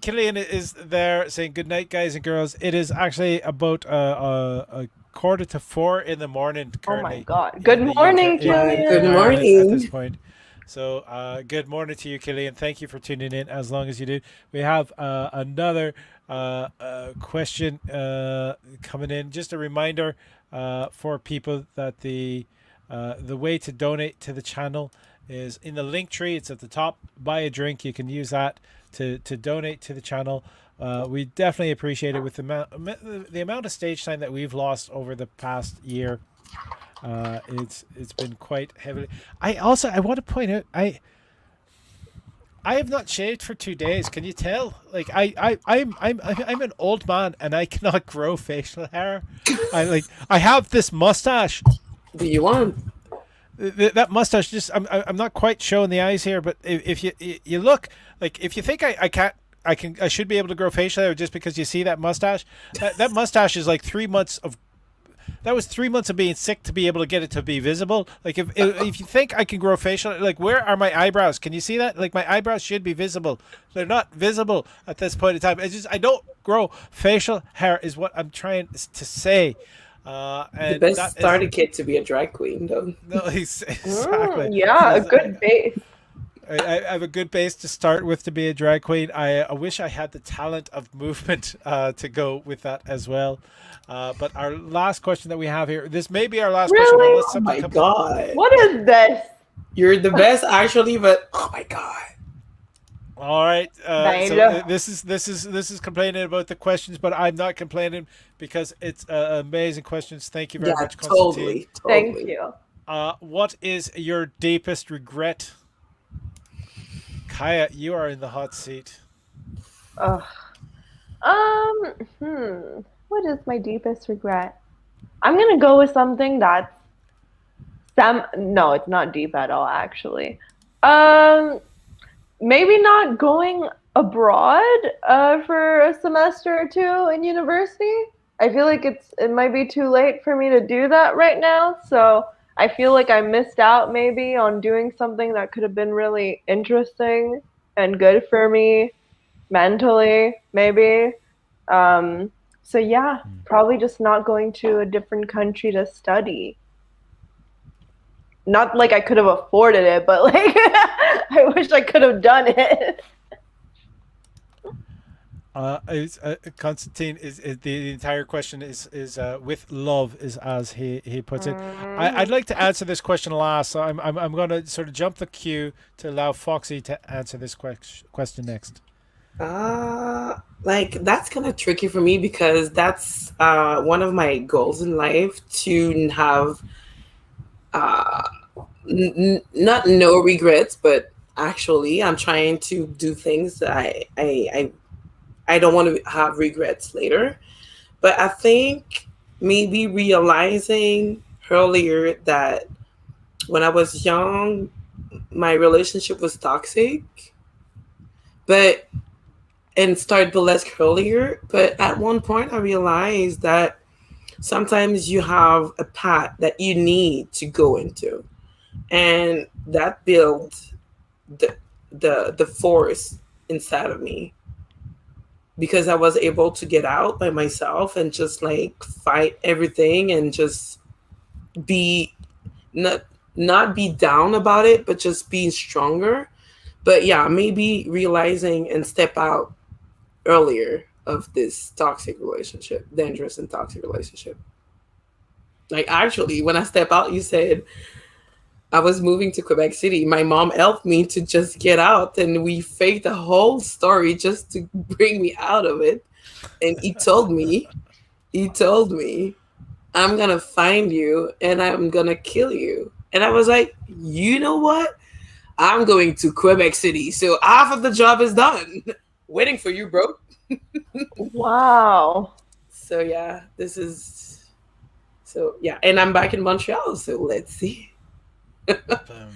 Killian is there saying good night, guys and girls. It is actually about a 3:45 in the morning currently. Oh my god! Good morning, Killian. Good morning. At this point. So, good morning to you, Killian. Thank you for tuning in as long as you did. We have another question coming in. Just a reminder for people that the way to donate to the channel is in the link tree. It's at the top. Buy a drink. You can use that to donate to the channel. We definitely appreciate it with the amount of stage time that we've lost over the past year. It's been quite heavily. I want to point out I have not shaved for 2 days. Can you tell? Like I'm an old man and I cannot grow facial hair. I have this mustache. Do you want that mustache? Just I'm not quite showing the eyes here, but if you look, like, if you think I should be able to grow facial hair just because you see that mustache. That mustache is like 3 months of. That was 3 months of being sick to be able to get it to be visible. Like, if you think I can grow facial, like, where are my eyebrows? Can you see that? Like, my eyebrows should be visible. They're not visible at this point in time. It's just I don't grow facial hair is what I'm trying to say. And the best starter kit to be a drag queen, though. No, exactly. Yeah, a good base. I have a good base to start with to be a drag queen. I wish I had the talent of movement to go with that as well. But our last question that we have here, this may be our last question. Oh my god! What is this? You're the best, actually, but oh my god! All right, so this is complaining about the questions, but I'm not complaining because it's amazing questions. Thank you very much, Constantine. Totally. Thank you. What is your deepest regret? Kaya, you are in the hot seat. What is my deepest regret? I'm gonna go with something that's no, it's not deep at all, actually. Maybe not going abroad for a semester or two in university. I feel like it might be too late for me to do that right now, so I feel like I missed out maybe on doing something that could have been really interesting and good for me mentally, maybe. So yeah, probably just not going to a different country to study. Not like I could have afforded it, but like I wish I could have done it. Constantine is the entire question is with love, is as he puts it. I'd like to answer this question last, so I'm going to sort of jump the queue to allow Foxy to answer this question next. Like, that's kind of tricky for me because that's one of my goals in life, to have not no regrets, but actually I'm trying to do things that I don't want to have regrets later. But I think maybe realizing earlier that when I was young, my relationship was toxic, and started burlesque earlier. But at one point I realized that sometimes you have a path that you need to go into, and that builds the force inside of me. because I was able to get out by myself and just like fight everything and just be not not be down about it, but just being stronger. But yeah, maybe realizing and step out earlier of this toxic relationship, dangerous and toxic relationship. Like actually, when I step out, you said I was moving to Quebec City. My mom helped me to just get out, and we faked a whole story just to bring me out of it. And he told me, I'm gonna find you and I'm gonna kill you. And I was like, you know what? I'm going to Quebec City, so half of the job is done. Waiting for you, bro. Wow. So yeah, this is so yeah, and I'm back in Montreal. So let's see. Boom.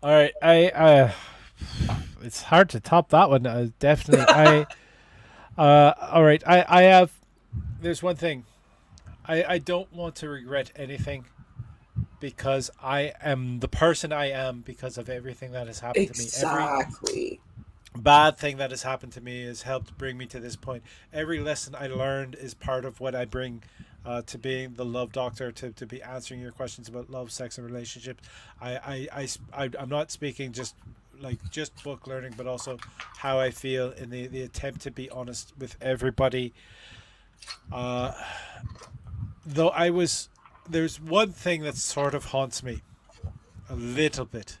All right, it's hard to top that one. Definitely, all right, I have. There's one thing. I don't want to regret anything because I am the person I am because of everything that has happened to me. Every Exactly. bad thing that has happened to me has helped bring me to this point. Every lesson I learned is part of what I bring to being the love doctor, to be answering your questions about love, sex, and relationships. I'm not speaking just book learning, but also how I feel in the attempt to be honest with everybody. Uh, though there's one thing that sort of haunts me a little bit.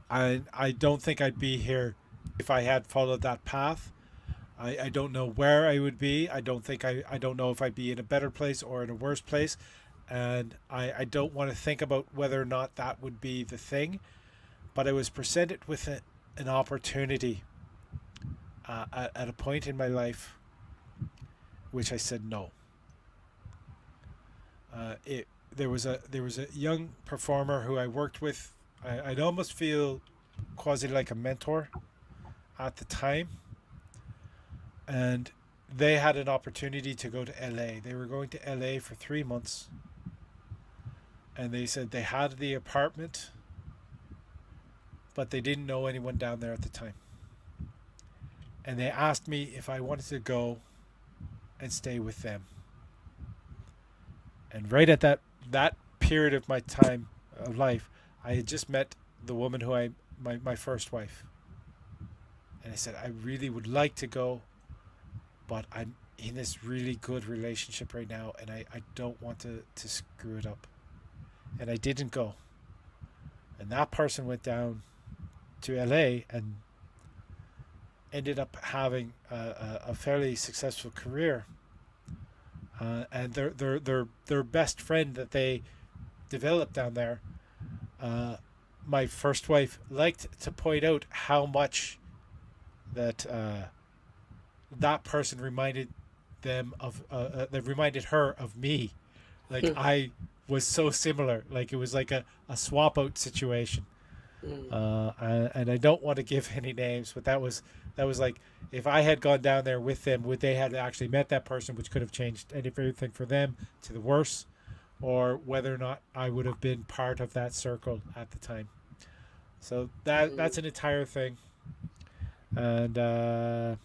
I don't think I'd be here if I had followed that path. I don't know where I would be. I don't know if I'd be in a better place or in a worse place. And I don't want to think about whether or not that would be the thing. But I was presented with an opportunity at a point in my life which I said no. It there was a young performer who I worked with. I'd almost feel quasi like a mentor at the time, and they had an opportunity to go to LA. They were going to LA for 3 months, and they said they had the apartment, but they didn't know anyone down there at the time. And they asked me if I wanted to go and stay with them. And right at that period of my time of life, I had just met the woman who my first wife. And I said, I really would like to go, but I'm in this really good relationship right now, and I don't want to screw it up. And I didn't go. And that person went down to LA and ended up having a fairly successful career. And their best friend that they developed down there, my first wife liked to point out how much that that person reminded them of that reminded her of me. Like I was so similar. Like it was like a swap out situation. And I don't want to give any names, but that was like if I had gone down there with them, would they had actually met that person, which could have changed everything for them to the worse, or whether or not I would have been part of that circle at the time. So that's an entire thing, and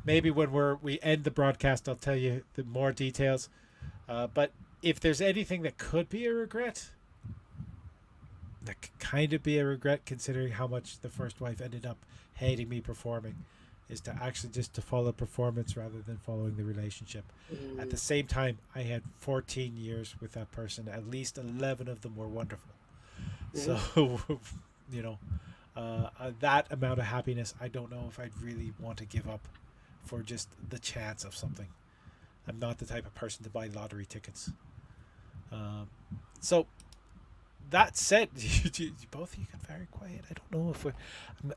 maybe when we end the broadcast, I'll tell you the more details. But if there's anything that could be a regret, that could kind of be a regret considering how much the first wife ended up hating me performing, is to actually just to follow performance rather than following the relationship. At the same time, I had 14 years with that person. At least 11 of them were wonderful. So, you know, that amount of happiness, I don't know if I'd really want to give up for just the chance of something. I'm not the type of person to buy lottery tickets. So that said, both of you got very quiet. I don't know if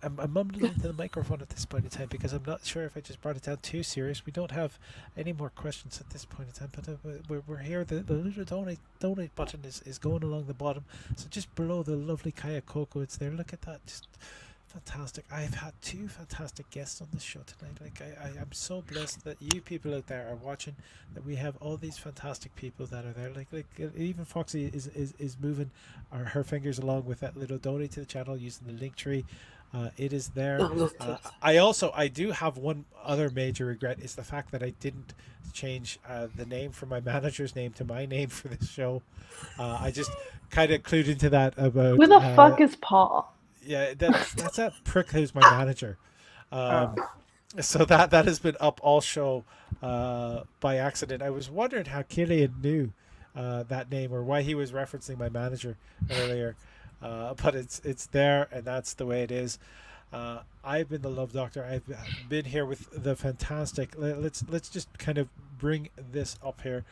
I'm mumbling into the microphone at this point in time because I'm not sure if I just brought it down too serious. We don't have any more questions at this point in time, but we're here. The little donate button is going along the bottom. So just below the lovely Kaya Koko, it's there. Look at that. Just fantastic. I've had two fantastic guests on the show tonight. Like I'm so blessed that you people out there are watching, that we have all these fantastic people that are there. Like even Foxy is moving her fingers along with that little donate to the channel using the link tree. It is there. Oh, look, look. I do have one other major regret is the fact that I didn't change the name from my manager's name to my name for this show. I just kind of clued into that Who about the fuck is Paul? yeah, that's that prick who's my manager. Oh. So that has been up all show by accident. I was wondering how Killian knew that name or why he was referencing my manager earlier, but it's there and that's the way it is. I've been the Love Doctor. I've been here with the fantastic. Let's just kind of bring this up here.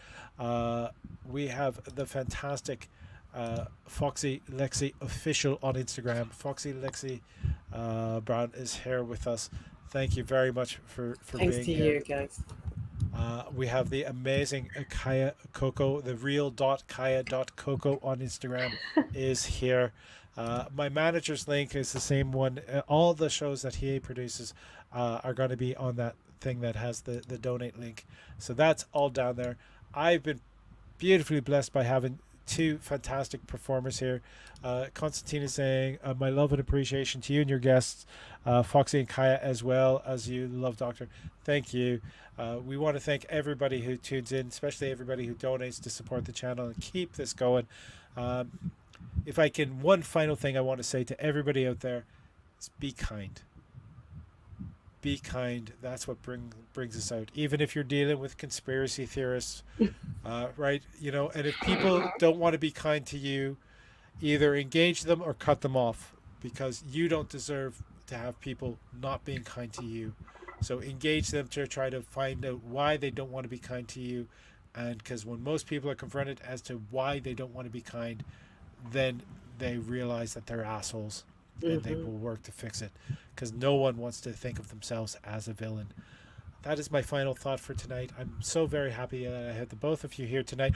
We have the fantastic Foxy Lexxi official on Instagram. Foxy Lexxi Brown is here with us. Thank you very much for Thanks being to here. you guys. We have the amazing Kaya Koko, the real Kaya.Koko on Instagram is here. My manager's link is the same one. All the shows that he produces are going to be on that thing that has the donate link. So that's all down there. I've been beautifully blessed by having two fantastic performers here. Constantine is saying, my love and appreciation to you and your guests, Foxy and Kaya, as well as you, the Love Doctor. Thank you. We want to thank everybody who tunes in, especially everybody who donates to support the channel and keep this going. If I can, one final thing I want to say to everybody out there is be kind. Be kind. That's what brings us out. Even if you're dealing with conspiracy theorists, right? You know, and if people don't want to be kind to you, either engage them or cut them off, because you don't deserve to have people not being kind to you. So engage them to try to find out why they don't want to be kind to you, and because when most people are confronted as to why they don't want to be kind, then they realize that they're assholes and they will work to fix it, because no one wants to think of themselves as a villain. That is my final thought for tonight. I'm so very happy that I had the both of you here tonight.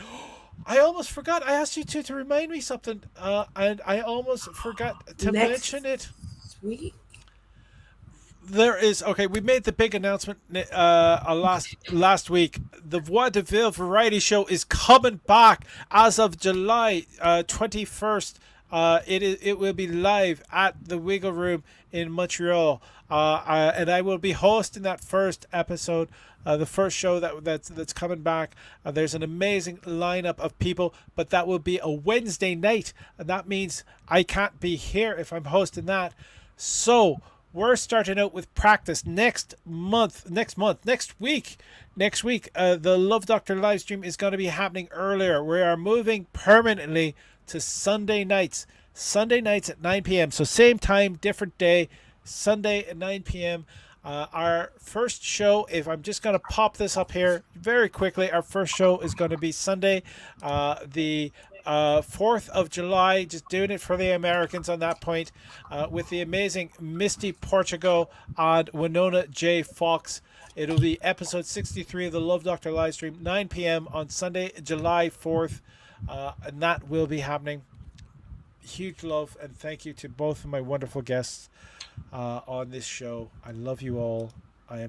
I almost forgot. I asked you to remind me something, and I almost forgot to mention it. Sweet. There is we made the big announcement last week. The Voix de Ville variety show is coming back as of July 21st. It will be live at the Wiggle Room in Montreal, and I will be hosting that first episode, the first show that's coming back. There's an amazing lineup of people, but that will be a Wednesday night, and that means I can't be here if I'm hosting that. So we're starting out with practice next week. The Love Doctor Livestream is going to be happening earlier. We are moving permanently to Sunday nights at 9 p.m. So same time, different day, Sunday at 9 p.m. Our first show, if I'm just going to pop this up here very quickly, our first show is going to be Sunday, the 4th of July, just doing it for the Americans on that point, with the amazing Misty Portugal and Winona J. Fox. It'll be episode 63 of the Love Doctor Livestream, 9 p.m. on Sunday, July 4th. And that will be happening. Huge love and thank you to both of my wonderful guests on this show. I love you all.